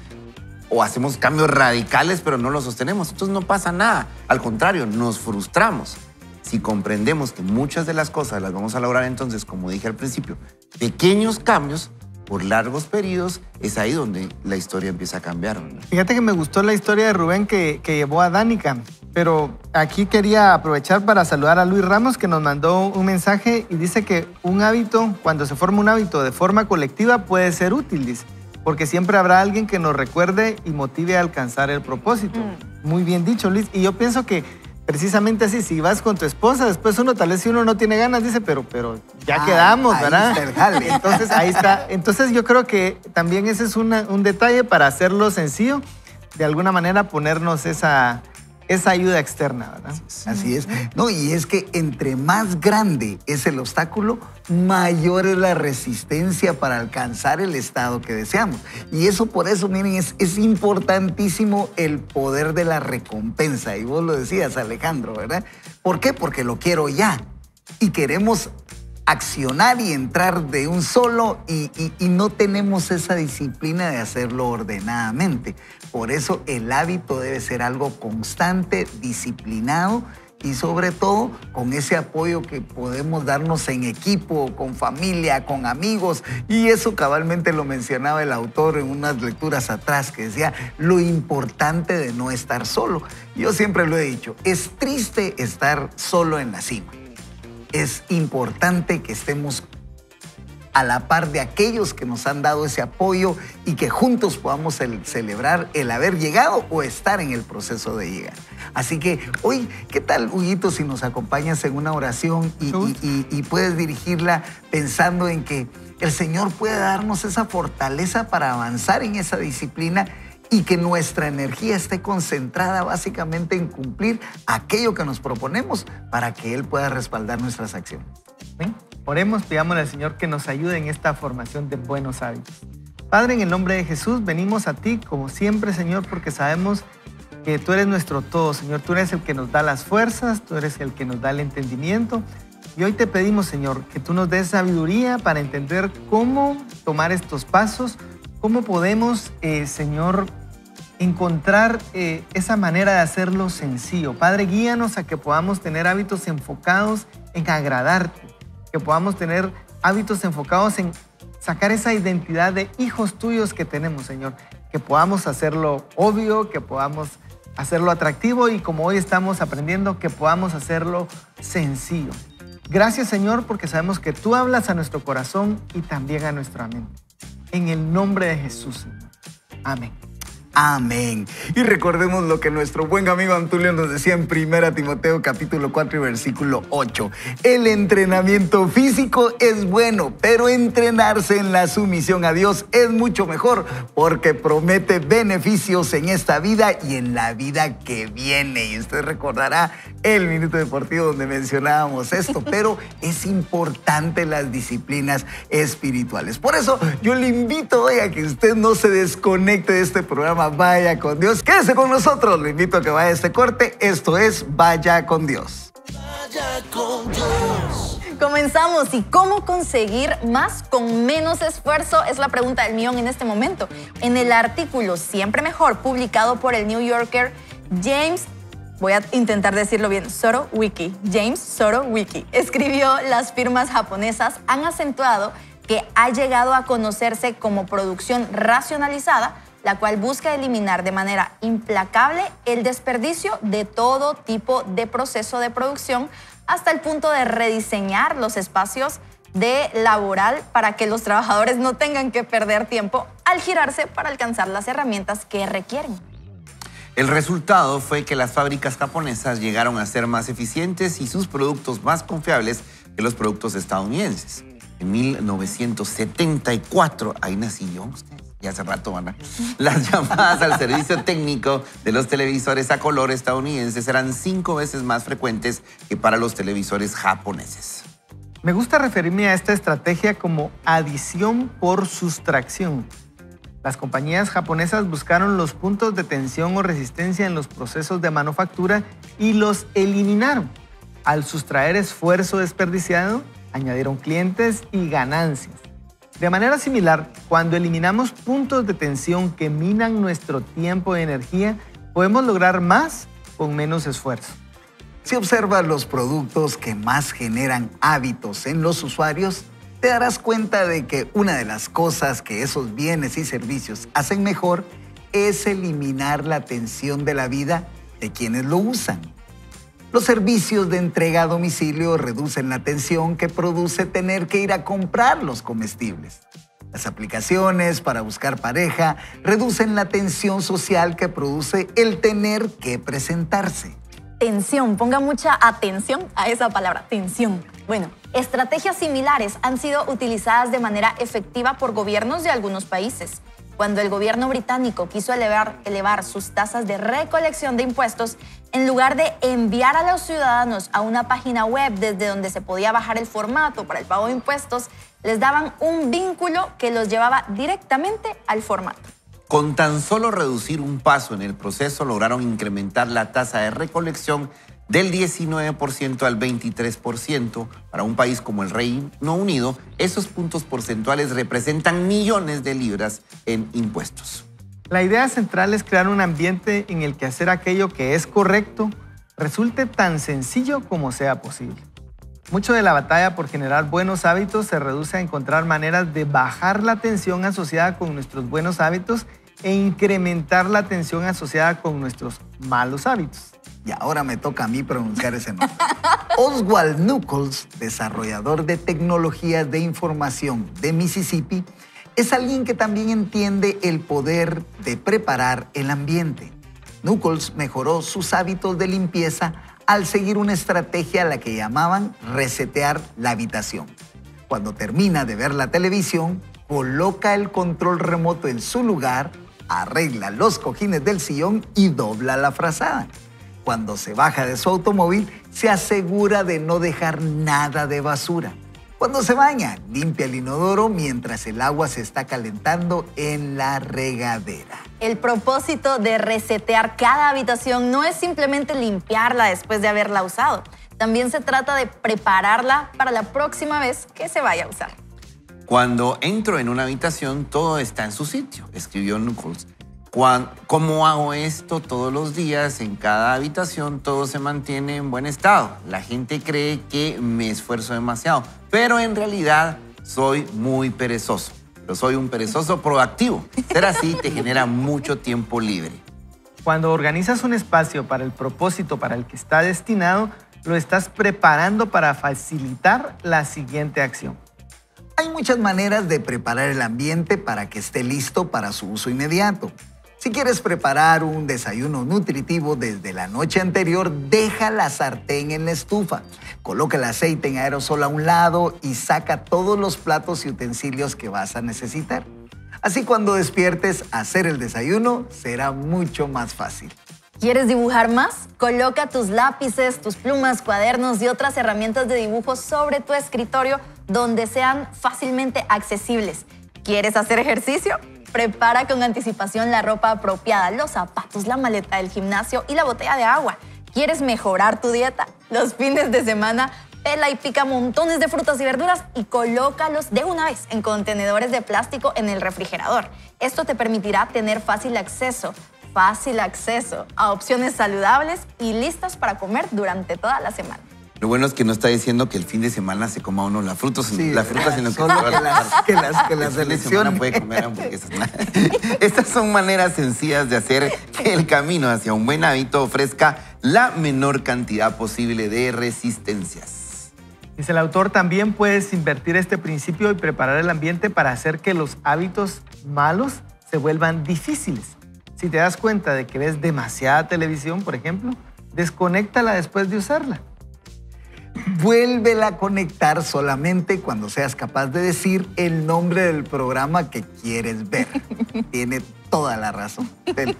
o hacemos cambios radicales pero no los sostenemos. Entonces no pasa nada. Al contrario, nos frustramos. Si comprendemos que muchas de las cosas las vamos a lograr entonces, como dije al principio, pequeños cambios por largos periodos, es ahí donde la historia empieza a cambiar, ¿verdad? Fíjate que me gustó la historia de Rubén que llevó a Danica, pero aquí quería aprovechar para saludar a Luis Ramos, que nos mandó un mensaje y dice que un hábito, cuando se forma un hábito de forma colectiva, puede ser útil, dice, porque siempre habrá alguien que nos recuerde y motive a alcanzar el propósito. Muy bien dicho, Luis. Y yo pienso que precisamente así, si vas con tu esposa, después uno, tal vez si uno no tiene ganas, dice, pero ya quedamos, ¿verdad? Entonces, ahí está. Entonces, yo creo que también ese es un detalle para hacerlo sencillo, de alguna manera ponernos esa ayuda externa, ¿verdad? Así es. No, y es que entre más grande es el obstáculo, mayor es la resistencia para alcanzar el estado que deseamos. Y eso, por eso, miren, es importantísimo el poder de la recompensa. Y vos lo decías, Alejandro, ¿verdad? ¿Por qué? Porque lo quiero ya. Y queremos accionar y entrar de un solo y no tenemos esa disciplina de hacerlo ordenadamente. Por eso el hábito debe ser algo constante, disciplinado y sobre todo con ese apoyo que podemos darnos en equipo, con familia, con amigos. Y eso cabalmente lo mencionaba el autor en unas lecturas atrás, que decía lo importante de no estar solo. Yo siempre lo he dicho, es triste estar solo en la cima. Es importante que estemos a la par de aquellos que nos han dado ese apoyo y que juntos podamos celebrar el haber llegado o estar en el proceso de llegar. Así que hoy, ¿qué tal, Huguito, si nos acompañas en una oración y puedes dirigirla pensando en que el Señor puede darnos esa fortaleza para avanzar en esa disciplina y que nuestra energía esté concentrada básicamente en cumplir aquello que nos proponemos para que Él pueda respaldar nuestras acciones? ¿Ven? Oremos, pidámosle al Señor que nos ayude en esta formación de buenos hábitos. Padre, en el nombre de Jesús, venimos a ti como siempre, Señor, porque sabemos que tú eres nuestro todo, Señor. Tú eres el que nos da las fuerzas, tú eres el que nos da el entendimiento. Y hoy te pedimos, Señor, que tú nos des sabiduría para entender cómo tomar estos pasos, cómo podemos, Señor, encontrar esa manera de hacerlo sencillo. Padre, guíanos a que podamos tener hábitos enfocados en agradarte, que podamos tener hábitos enfocados en sacar esa identidad de hijos tuyos que tenemos, Señor, que podamos hacerlo obvio, que podamos hacerlo atractivo y como hoy estamos aprendiendo, que podamos hacerlo sencillo. Gracias, Señor, porque sabemos que tú hablas a nuestro corazón y también a nuestra mente. En el nombre de Jesús, Señor. Amén. Amén. Y recordemos lo que nuestro buen amigo Antulio nos decía en 1 Timoteo capítulo 4 y versículo 8. El entrenamiento físico es bueno, pero entrenarse en la sumisión a Dios es mucho mejor porque promete beneficios en esta vida y en la vida que viene. Y usted recordará el Minuto Deportivo donde mencionábamos esto, pero es importante las disciplinas espirituales. Por eso yo le invito hoy a que usted no se desconecte de este programa Vaya con Dios. Quédese con nosotros. Le invito a que vaya a este corte. Esto es Vaya con Dios. Vaya con Dios. Comenzamos. ¿Y cómo conseguir más con menos esfuerzo? Es la pregunta del millón en este momento. En el artículo Siempre Mejor, publicado por el New Yorker, voy a intentar decirlo bien, James Sorowicki, escribió: las firmas japonesas han acentuado que ha llegado a conocerse como producción racionalizada, la cual busca eliminar de manera implacable el desperdicio de todo tipo de proceso de producción hasta el punto de rediseñar los espacios de laboral para que los trabajadores no tengan que perder tiempo al girarse para alcanzar las herramientas que requieren. El resultado fue que las fábricas japonesas llegaron a ser más eficientes y sus productos más confiables que los productos estadounidenses. En 1974, ahí nací yo, ya hace rato, ¿verdad? Las llamadas al servicio técnico de los televisores a color estadounidenses eran 5 veces más frecuentes que para los televisores japoneses. Me gusta referirme a esta estrategia como adición por sustracción. Las compañías japonesas buscaron los puntos de tensión o resistencia en los procesos de manufactura y los eliminaron. Al sustraer esfuerzo desperdiciado, añadieron clientes y ganancias. De manera similar, cuando eliminamos puntos de tensión que minan nuestro tiempo y energía, podemos lograr más con menos esfuerzo. Si observas los productos que más generan hábitos en los usuarios, te darás cuenta de que una de las cosas que esos bienes y servicios hacen mejor es eliminar la tensión de la vida de quienes lo usan. Los servicios de entrega a domicilio reducen la tensión que produce tener que ir a comprar los comestibles. Las aplicaciones para buscar pareja reducen la tensión social que produce el tener que presentarse. Tensión, ponga mucha atención a esa palabra, tensión. Bueno, estrategias similares han sido utilizadas de manera efectiva por gobiernos de algunos países. Cuando el gobierno británico quiso elevar sus tasas de recolección de impuestos, en lugar de enviar a los ciudadanos a una página web desde donde se podía bajar el formato para el pago de impuestos, les daban un vínculo que los llevaba directamente al formato. Con tan solo reducir un paso en el proceso, lograron incrementar la tasa de recolección del 19% al 23%. Para un país como el Reino Unido, esos puntos porcentuales representan millones de libras en impuestos. La idea central es crear un ambiente en el que hacer aquello que es correcto resulte tan sencillo como sea posible. Mucho de la batalla por generar buenos hábitos se reduce a encontrar maneras de bajar la tensión asociada con nuestros buenos hábitos e incrementar la tensión asociada con nuestros malos hábitos. Y ahora me toca a mí pronunciar ese nombre. Oswald Nichols, desarrollador de tecnologías de información de Mississippi, es alguien que también entiende el poder de preparar el ambiente. Nichols mejoró sus hábitos de limpieza al seguir una estrategia a la que llamaban resetear la habitación. Cuando termina de ver la televisión, coloca el control remoto en su lugar, arregla los cojines del sillón y dobla la frazada. Cuando se baja de su automóvil, se asegura de no dejar nada de basura. Cuando se baña, limpia el inodoro mientras el agua se está calentando en la regadera. El propósito de resetear cada habitación no es simplemente limpiarla después de haberla usado. También se trata de prepararla para la próxima vez que se vaya a usar. Cuando entro en una habitación, todo está en su sitio, escribió Nichols. ¿Cómo hago esto todos los días? En cada habitación todo se mantiene en buen estado. La gente cree que me esfuerzo demasiado, pero en realidad soy muy perezoso. Pero soy un perezoso proactivo. Ser así te genera mucho tiempo libre. Cuando organizas un espacio para el propósito para el que está destinado, lo estás preparando para facilitar la siguiente acción. Hay muchas maneras de preparar el ambiente para que esté listo para su uso inmediato. Si quieres preparar un desayuno nutritivo desde la noche anterior, deja la sartén en la estufa. Coloca el aceite en aerosol a un lado y saca todos los platos y utensilios que vas a necesitar. Así cuando despiertes a hacer el desayuno, será mucho más fácil. ¿Quieres dibujar más? Coloca tus lápices, tus plumas, cuadernos y otras herramientas de dibujo sobre tu escritorio donde sean fácilmente accesibles. ¿Quieres hacer ejercicio? Prepara con anticipación la ropa apropiada, los zapatos, la maleta del gimnasio y la botella de agua. ¿Quieres mejorar tu dieta? Los fines de semana, pela y pica montones de frutas y verduras y colócalos de una vez en contenedores de plástico en el refrigerador. Esto te permitirá tener fácil acceso a opciones saludables y listas para comer durante toda la semana. Lo bueno es que no está diciendo que el fin de semana se coma uno las frutas, Sí, las frutas en lo que solo se va a que las El fin de seleccione. semana puede comer hamburguesas. Estas son maneras sencillas de hacer que el camino hacia un buen hábito ofrezca la menor cantidad posible de resistencias. Dice el autor, también puedes invertir este principio y preparar el ambiente para hacer que los hábitos malos se vuelvan difíciles. Si te das cuenta de que ves demasiada televisión, por ejemplo, desconéctala después de usarla. Vuélvela a conectar solamente cuando seas capaz de decir el nombre del programa que quieres ver. Tiene toda la razón.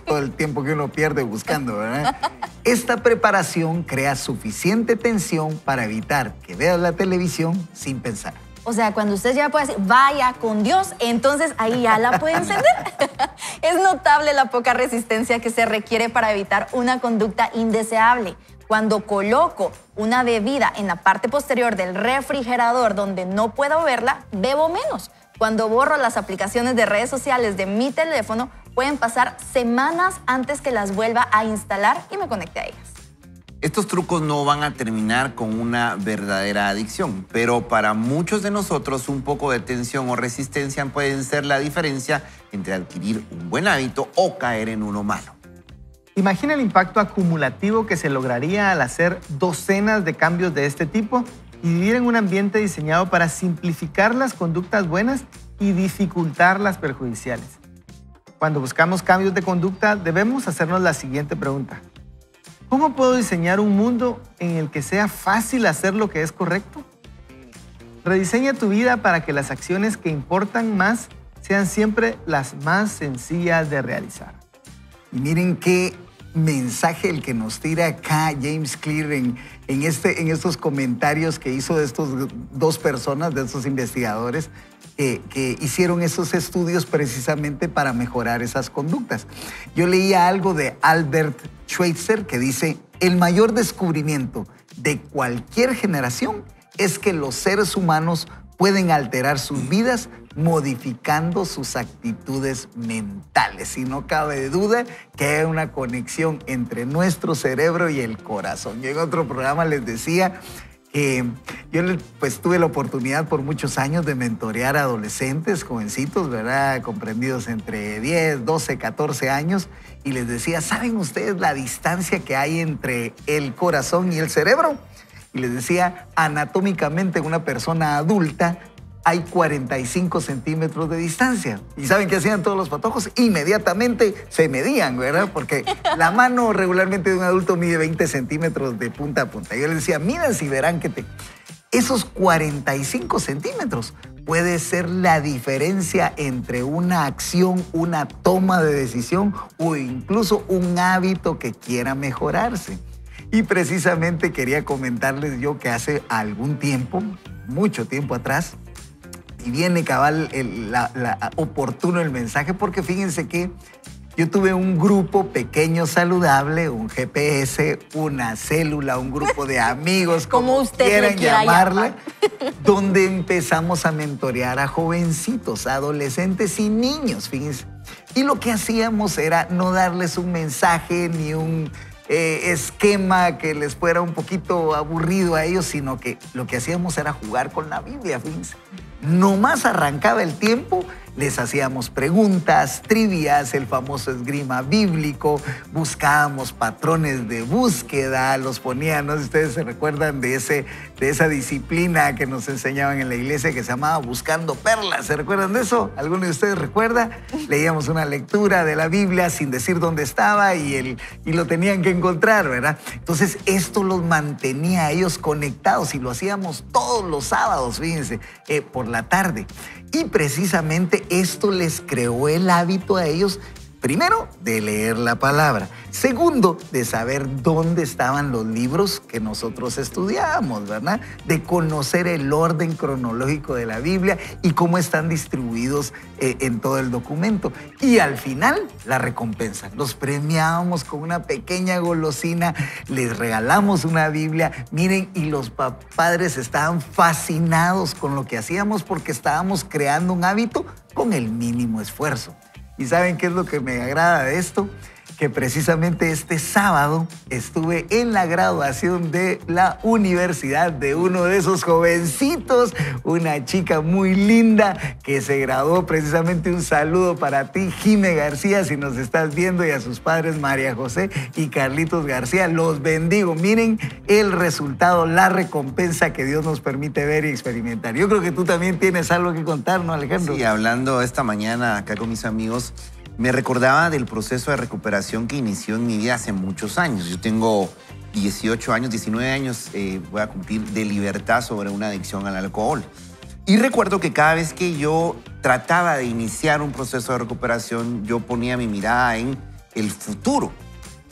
Todo el tiempo que uno pierde buscando, ¿verdad? Esta preparación crea suficiente tensión para evitar que veas la televisión sin pensar. O sea, cuando usted ya puede decir, vaya con Dios, entonces ahí ya la puede encender. Es notable la poca resistencia que se requiere para evitar una conducta indeseable. Cuando coloco una bebida en la parte posterior del refrigerador donde no puedo verla, bebo menos. Cuando borro las aplicaciones de redes sociales de mi teléfono, pueden pasar semanas antes que las vuelva a instalar y me conecte a ellas. Estos trucos no van a terminar con una verdadera adicción, pero para muchos de nosotros un poco de tensión o resistencia pueden ser la diferencia entre adquirir un buen hábito o caer en uno malo. Imagina el impacto acumulativo que se lograría al hacer docenas de cambios de este tipo y vivir en un ambiente diseñado para simplificar las conductas buenas y dificultar las perjudiciales. Cuando buscamos cambios de conducta, debemos hacernos la siguiente pregunta. ¿Cómo puedo diseñar un mundo en el que sea fácil hacer lo que es correcto? Rediseña tu vida para que las acciones que importan más sean siempre las más sencillas de realizar. Y miren qué mensaje el que nos tira acá James Clear en estos comentarios que hizo de estos dos personas, de estos investigadores que hicieron esos estudios precisamente para mejorar esas conductas. Yo leía algo de Albert Schweitzer que dice, el mayor descubrimiento de cualquier generación es que los seres humanos pueden alterar sus vidas modificando sus actitudes mentales. Y no cabe duda que hay una conexión entre nuestro cerebro y el corazón. Yo en otro programa les decía que yo pues tuve la oportunidad por muchos años de mentorear a adolescentes, jovencitos, ¿verdad? Comprendidos entre 10, 12, 14 años. Y les decía, ¿saben ustedes la distancia que hay entre el corazón y el cerebro? Y les decía, anatómicamente en una persona adulta hay 45 centímetros de distancia. ¿Y saben qué hacían todos los patojos? Inmediatamente se medían, ¿verdad? Porque la mano regularmente de un adulto mide 20 centímetros de punta a punta. Yo les decía, miren si verán que esos 45 centímetros puede ser la diferencia entre una acción, una toma de decisión o incluso un hábito que quiera mejorarse. Y precisamente quería comentarles yo que hace algún tiempo, mucho tiempo atrás, y viene cabal oportuno el mensaje, porque fíjense que yo tuve un grupo pequeño saludable, un GPS, una célula, un grupo de amigos, como usted quieran quiera llamarle, donde empezamos a mentorear a jovencitos, adolescentes y niños, fíjense. Y lo que hacíamos era no darles un mensaje ni un esquema que les fuera un poquito aburrido a ellos, sino que lo que hacíamos era jugar con la Biblia, fíjense. Nomás arrancaba el tiempo les hacíamos preguntas, trivias, el famoso esgrima bíblico, buscábamos patrones de búsqueda, los ponían, no sé si ustedes se recuerdan de esa disciplina que nos enseñaban en la iglesia que se llamaba Buscando Perlas. ¿Se recuerdan de eso? ¿Alguno de ustedes recuerda? Leíamos una lectura de la Biblia sin decir dónde estaba y lo tenían que encontrar, ¿verdad? Entonces esto los mantenía a ellos conectados y lo hacíamos todos los sábados, fíjense, por la tarde. Y precisamente esto les creó el hábito a ellos, primero, de leer la palabra. Segundo, de saber dónde estaban los libros que nosotros estudiábamos, ¿verdad? De conocer el orden cronológico de la Biblia y cómo están distribuidos en todo el documento. Y al final, la recompensa. Los premiábamos con una pequeña golosina, les regalamos una Biblia. Miren, y los padres estaban fascinados con lo que hacíamos porque estábamos creando un hábito con el mínimo esfuerzo. ¿Y saben qué es lo que me agrada de esto? Que precisamente este sábado estuve en la graduación de la universidad de uno de esos jovencitos, una chica muy linda que se graduó. Precisamente un saludo para ti, Jime García, si nos estás viendo, y a sus padres María José y Carlitos García. Los bendigo. Miren el resultado, la recompensa que Dios nos permite ver y experimentar. Yo creo que tú también tienes algo que contar, ¿no, Alejandro? Sí, hablando esta mañana acá con mis amigos, me recordaba del proceso de recuperación que inició en mi vida hace muchos años. Yo tengo 18 años, 19 años, voy a cumplir, de libertad sobre una adicción al alcohol. Y recuerdo que cada vez que yo trataba de iniciar un proceso de recuperación, yo ponía mi mirada en el futuro.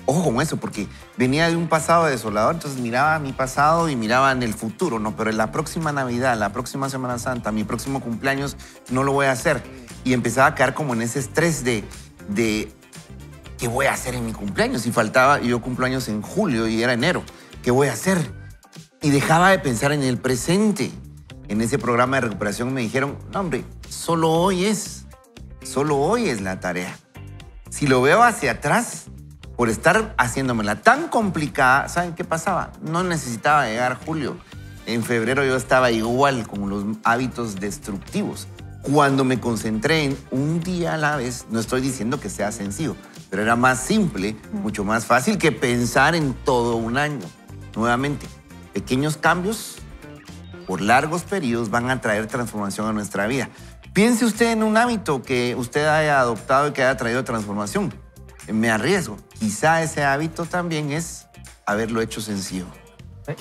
Ojo con eso, porque venía de un pasado desolador, entonces miraba mi pasado y miraba en el futuro, ¿no? Pero en la próxima Navidad, la próxima Semana Santa, mi próximo cumpleaños, no lo voy a hacer. Y empezaba a quedar como en ese estrés de ¿qué voy a hacer en mi cumpleaños? Y faltaba, yo cumplo años en julio y era enero. ¿Qué voy a hacer? Y dejaba de pensar en el presente. En ese programa de recuperación me dijeron, no, hombre, solo hoy es la tarea. Si lo veo hacia atrás, por estar haciéndomela tan complicada, ¿saben qué pasaba? No necesitaba llegar a julio. En febrero yo estaba igual con los hábitos destructivos. Cuando me concentré en un día a la vez, no estoy diciendo que sea sencillo, pero era más simple, mucho más fácil que pensar en todo un año. Nuevamente, pequeños cambios por largos periodos van a traer transformación a nuestra vida. Piense usted en un hábito que usted haya adoptado y que haya traído transformación. Me arriesgo. Quizá ese hábito también es haberlo hecho sencillo.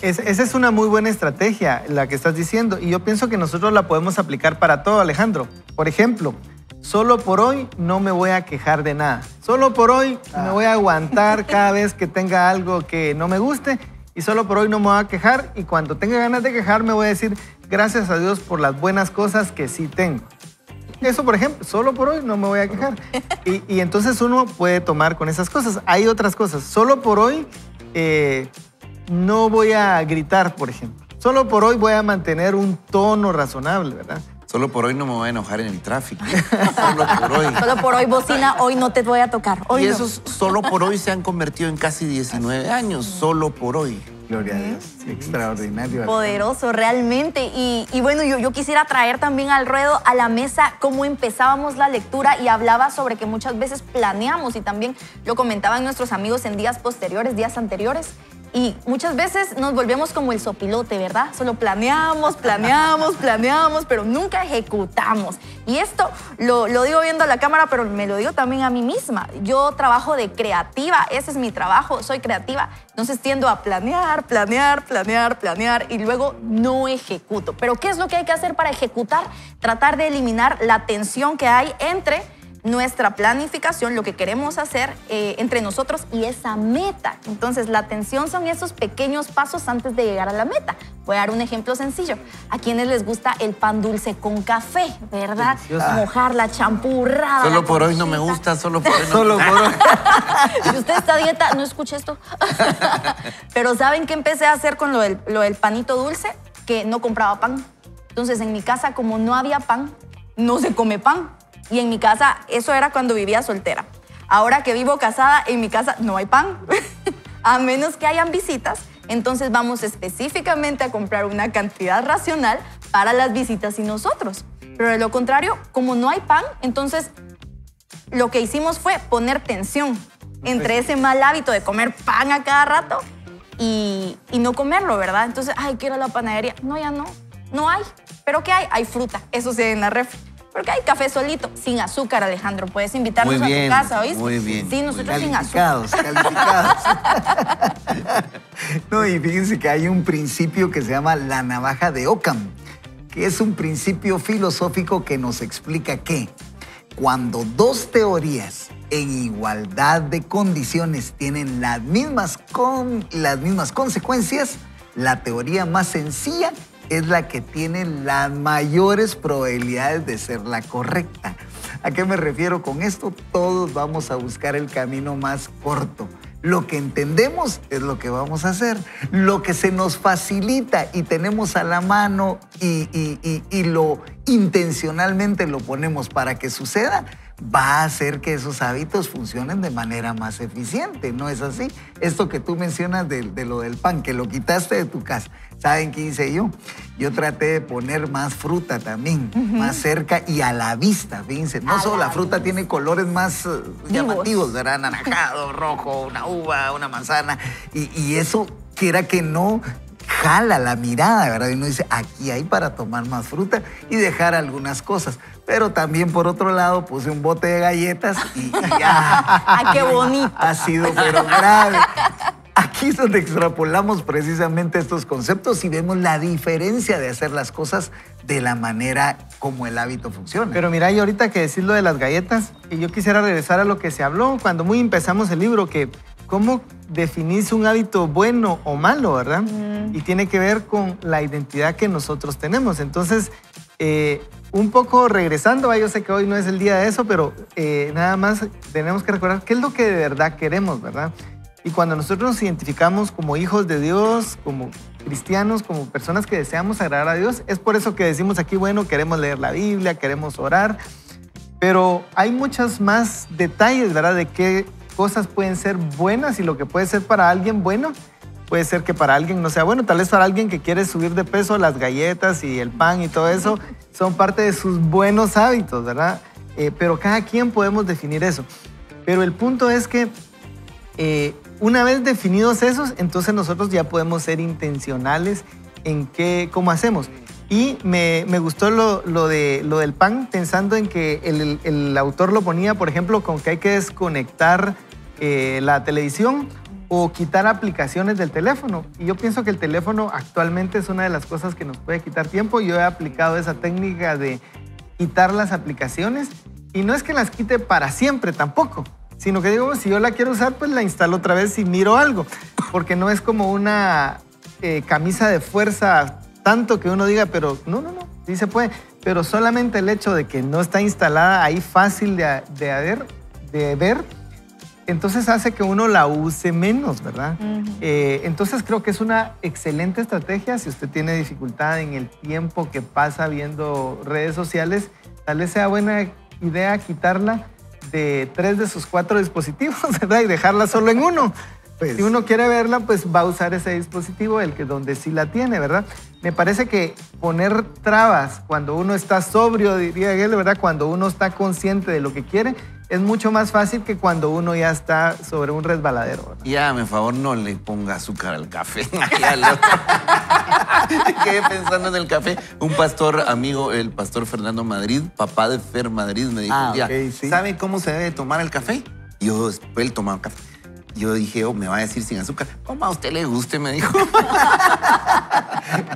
Esa es una muy buena estrategia, la que estás diciendo, y yo pienso que nosotros la podemos aplicar para todo, Alejandro. Por ejemplo, solo por hoy no me voy a quejar de nada. Solo por hoy me voy a aguantar cada vez que tenga algo que no me guste, y solo por hoy no me voy a quejar, y cuando tenga ganas de quejar me voy a decir gracias a Dios por las buenas cosas que sí tengo. Eso, por ejemplo, solo por hoy no me voy a quejar. Y entonces uno puede tomar con esas cosas. Hay otras cosas. Solo por hoy no voy a gritar, por ejemplo. Solo por hoy voy a mantener un tono razonable, ¿verdad? Solo por hoy no me voy a enojar en el tráfico. Solo por hoy. Solo por hoy, bocina, hoy no te voy a tocar. Hoy y no. esos solo por hoy se han convertido en casi 19 años. Solo por hoy. Gloria a Dios. Sí, extraordinario. Poderoso, realmente. Y bueno, yo quisiera traer también al ruedo, a la mesa, cómo empezábamos la lectura, y hablaba sobre que muchas veces planeamos, y también lo comentaban nuestros amigos en días posteriores, días anteriores. Y muchas veces nos volvemos como el sopilote, ¿verdad? Solo planeamos, pero nunca ejecutamos. Y esto lo digo viendo a la cámara, pero me lo digo también a mí misma. Yo trabajo de creativa, ese es mi trabajo, soy creativa. Entonces tiendo a planear, y luego no ejecuto. Pero ¿qué es lo que hay que hacer para ejecutar? Tratar de eliminar la tensión que hay entre nuestra planificación, lo que queremos hacer entre nosotros y esa meta. Entonces, la tensión son esos pequeños pasos antes de llegar a la meta. Voy a dar un ejemplo sencillo. A quienes les gusta el pan dulce con café, ¿verdad? Mojar la champurrada. Solo por hoy no me gusta, solo por hoy no Solo por hoy. Si usted está a dieta, no escuche esto. Pero ¿saben qué empecé a hacer con lo del panito dulce? Que no compraba pan. Entonces, en mi casa, como no había pan, no se come pan. Y en mi casa, eso era cuando vivía soltera. Ahora que vivo casada, en mi casa no hay pan. A menos que hayan visitas, entonces vamos específicamente a comprar una cantidad racional para las visitas y nosotros. Pero de lo contrario, como no hay pan, entonces lo que hicimos fue poner tensión entre ese mal hábito de comer pan a cada rato y no comerlo, ¿verdad? Entonces, ay, quiero ir a la panadería. No, ya no. No hay. ¿Pero qué hay? Hay fruta. Eso sí hay en la refri. ¿Pero qué hay? Café solito, sin azúcar, Alejandro. Puedes invitarnos Muy bien, a tu casa, ¿oíste? muy bien. Sí, nosotros sin azúcar. Calificados. No, y fíjense que hay un principio que se llama la navaja de Occam, que es un principio filosófico que nos explica que cuando dos teorías en igualdad de condiciones tienen las mismas consecuencias, la teoría más sencilla es la que tiene las mayores probabilidades de ser la correcta. ¿A qué me refiero con esto? Todos vamos a buscar el camino más corto. Lo que entendemos es lo que vamos a hacer. Lo que se nos facilita y tenemos a la mano y lo intencionalmente lo ponemos para que suceda, va a hacer que esos hábitos funcionen de manera más eficiente, ¿no es así? Esto que tú mencionas de lo del pan, que lo quitaste de tu casa. ¿Saben qué hice yo? Yo traté de poner más fruta también, más cerca y a la vista, fíjense. No solo la fruta tiene colores más llamativos, ¿verdad? Anaranjado, rojo, una uva, una manzana. Y eso, quiera que no, jala la mirada, ¿verdad? Y uno dice, aquí hay para tomar más fruta y dejar algunas cosas. Pero también, por otro lado, puse un bote de galletas y ya. ¡Ay, qué bonito! Ha sido, pero grave. Aquí es donde extrapolamos precisamente estos conceptos y vemos la diferencia de hacer las cosas de la manera como el hábito funciona. Pero mira, y ahorita que decís lo de las galletas, y yo quisiera regresar a lo que se habló cuando muy empezamos el libro, que cómo definís un hábito bueno o malo, ¿verdad? Y tiene que ver con la identidad que nosotros tenemos. Entonces, un poco regresando, yo sé que hoy no es el día de eso, pero nada más tenemos que recordar qué es lo que de verdad queremos, ¿verdad? Y cuando nosotros nos identificamos como hijos de Dios, como cristianos, como personas que deseamos agradar a Dios, es por eso que decimos aquí, bueno, queremos leer la Biblia, queremos orar, pero hay muchos más detalles, ¿verdad? De qué cosas pueden ser buenas y lo que puede ser para alguien bueno, puede ser que para alguien no sea bueno. Tal vez para alguien que quiere subir de peso, las galletas y el pan y todo eso son parte de sus buenos hábitos, ¿verdad? Pero cada quien podemos definir eso. Pero el punto es que una vez definidos esos, entonces nosotros ya podemos ser intencionales en cómo hacemos. Y me gustó lo del pan, pensando en que el autor lo ponía, por ejemplo, con que hay que desconectar la televisión o quitar aplicaciones del teléfono. Y yo pienso que el teléfono actualmente es una de las cosas que nos puede quitar tiempo. Yo he aplicado esa técnica de quitar las aplicaciones y no es que las quite para siempre tampoco, sino que digo, si yo la quiero usar, pues la instalo otra vez y miro algo, porque no es como una camisa de fuerza tanto que uno diga, pero no, sí se puede, pero solamente el hecho de que no está instalada ahí fácil de ver, entonces hace que uno la use menos, ¿verdad? Entonces creo que es una excelente estrategia si usted tiene dificultad en el tiempo que pasa viendo redes sociales, tal vez sea buena idea quitarla de 3 de sus 4 dispositivos, ¿verdad? Y dejarla solo en uno. Pues, si uno quiere verla, pues va a usar ese dispositivo, donde sí la tiene, ¿verdad? Me parece que poner trabas cuando uno está sobrio, diría él, ¿verdad? Cuando uno está consciente de lo que quiere, es mucho más fácil que cuando uno ya está sobre un resbaladero, ¿verdad? Ya, por favor, no le ponga azúcar al café. Quedé pensando en el café. Un pastor amigo, el pastor Fernando Madrid, papá de Fer Madrid, me dijo un día, okay, sí. ¿sabe cómo se debe tomar el café? Y yo, él tomaba café. Yo dije, me va a decir sin azúcar. Como a usted le guste, me dijo.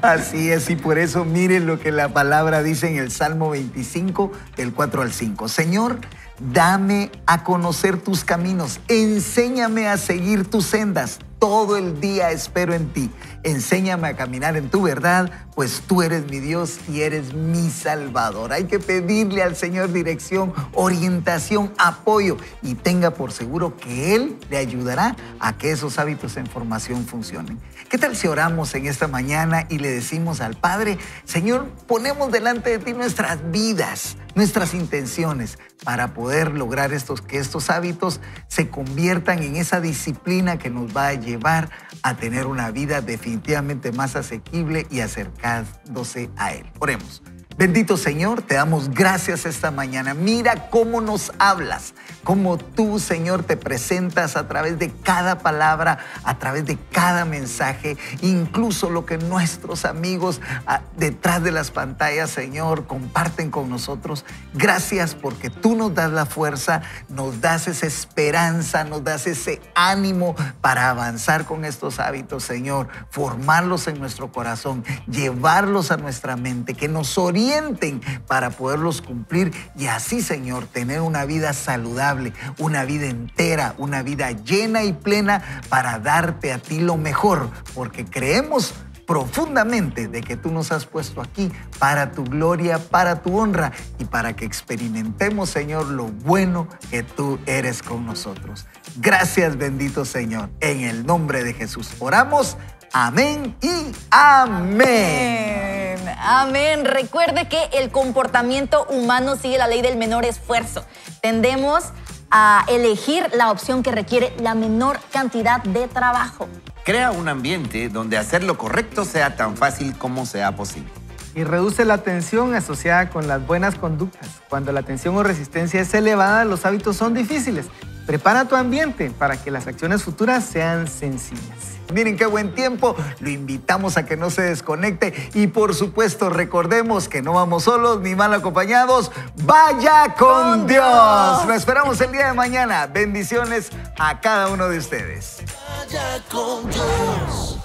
Así es, y por eso miren lo que la palabra dice en el Salmo 25, del 4 al 5. Señor, dame a conocer tus caminos, enséñame a seguir tus sendas. Todo el día espero en ti. Enséñame a caminar en tu verdad, pues tú eres mi Dios y eres mi Salvador. Hay que pedirle al Señor dirección, orientación, apoyo y tenga por seguro que Él le ayudará a que esos hábitos en formación funcionen. ¿Qué tal si oramos en esta mañana y le decimos al Padre, Señor, ponemos delante de ti nuestras vidas, nuestras intenciones para poder lograr que estos hábitos se conviertan en esa disciplina que nos va a llevar a tener una vida definitivamente más asequible y acercándose a Él? Oremos. Bendito Señor, te damos gracias esta mañana. Mira cómo nos hablas, cómo tú, Señor, te presentas a través de cada palabra, a través de cada mensaje, incluso lo que nuestros amigos detrás de las pantallas, Señor, comparten con nosotros. Gracias porque tú nos das la fuerza, nos das esa esperanza, nos das ese ánimo para avanzar con estos hábitos, Señor, formarlos en nuestro corazón, llevarlos a nuestra mente, que nos orienten para poderlos cumplir y así, Señor, tener una vida saludable, una vida entera, una vida llena y plena para darte a ti lo mejor, porque creemos profundamente de que tú nos has puesto aquí para tu gloria, para tu honra y para que experimentemos, Señor, lo bueno que tú eres con nosotros. Gracias, bendito Señor. En el nombre de Jesús oramos. Amén y amén. Amén. Recuerde que el comportamiento humano sigue la ley del menor esfuerzo. Tendemos a elegir la opción que requiere la menor cantidad de trabajo. Crea un ambiente donde hacer lo correcto sea tan fácil como sea posible. Y reduce la tensión asociada con las buenas conductas. Cuando la tensión o resistencia es elevada, los hábitos son difíciles. Prepara tu ambiente para que las acciones futuras sean sencillas. Miren qué buen tiempo, lo invitamos a que no se desconecte y por supuesto recordemos que no vamos solos ni mal acompañados, vaya con Dios. Lo esperamos el día de mañana, bendiciones a cada uno de ustedes. Vaya con Dios.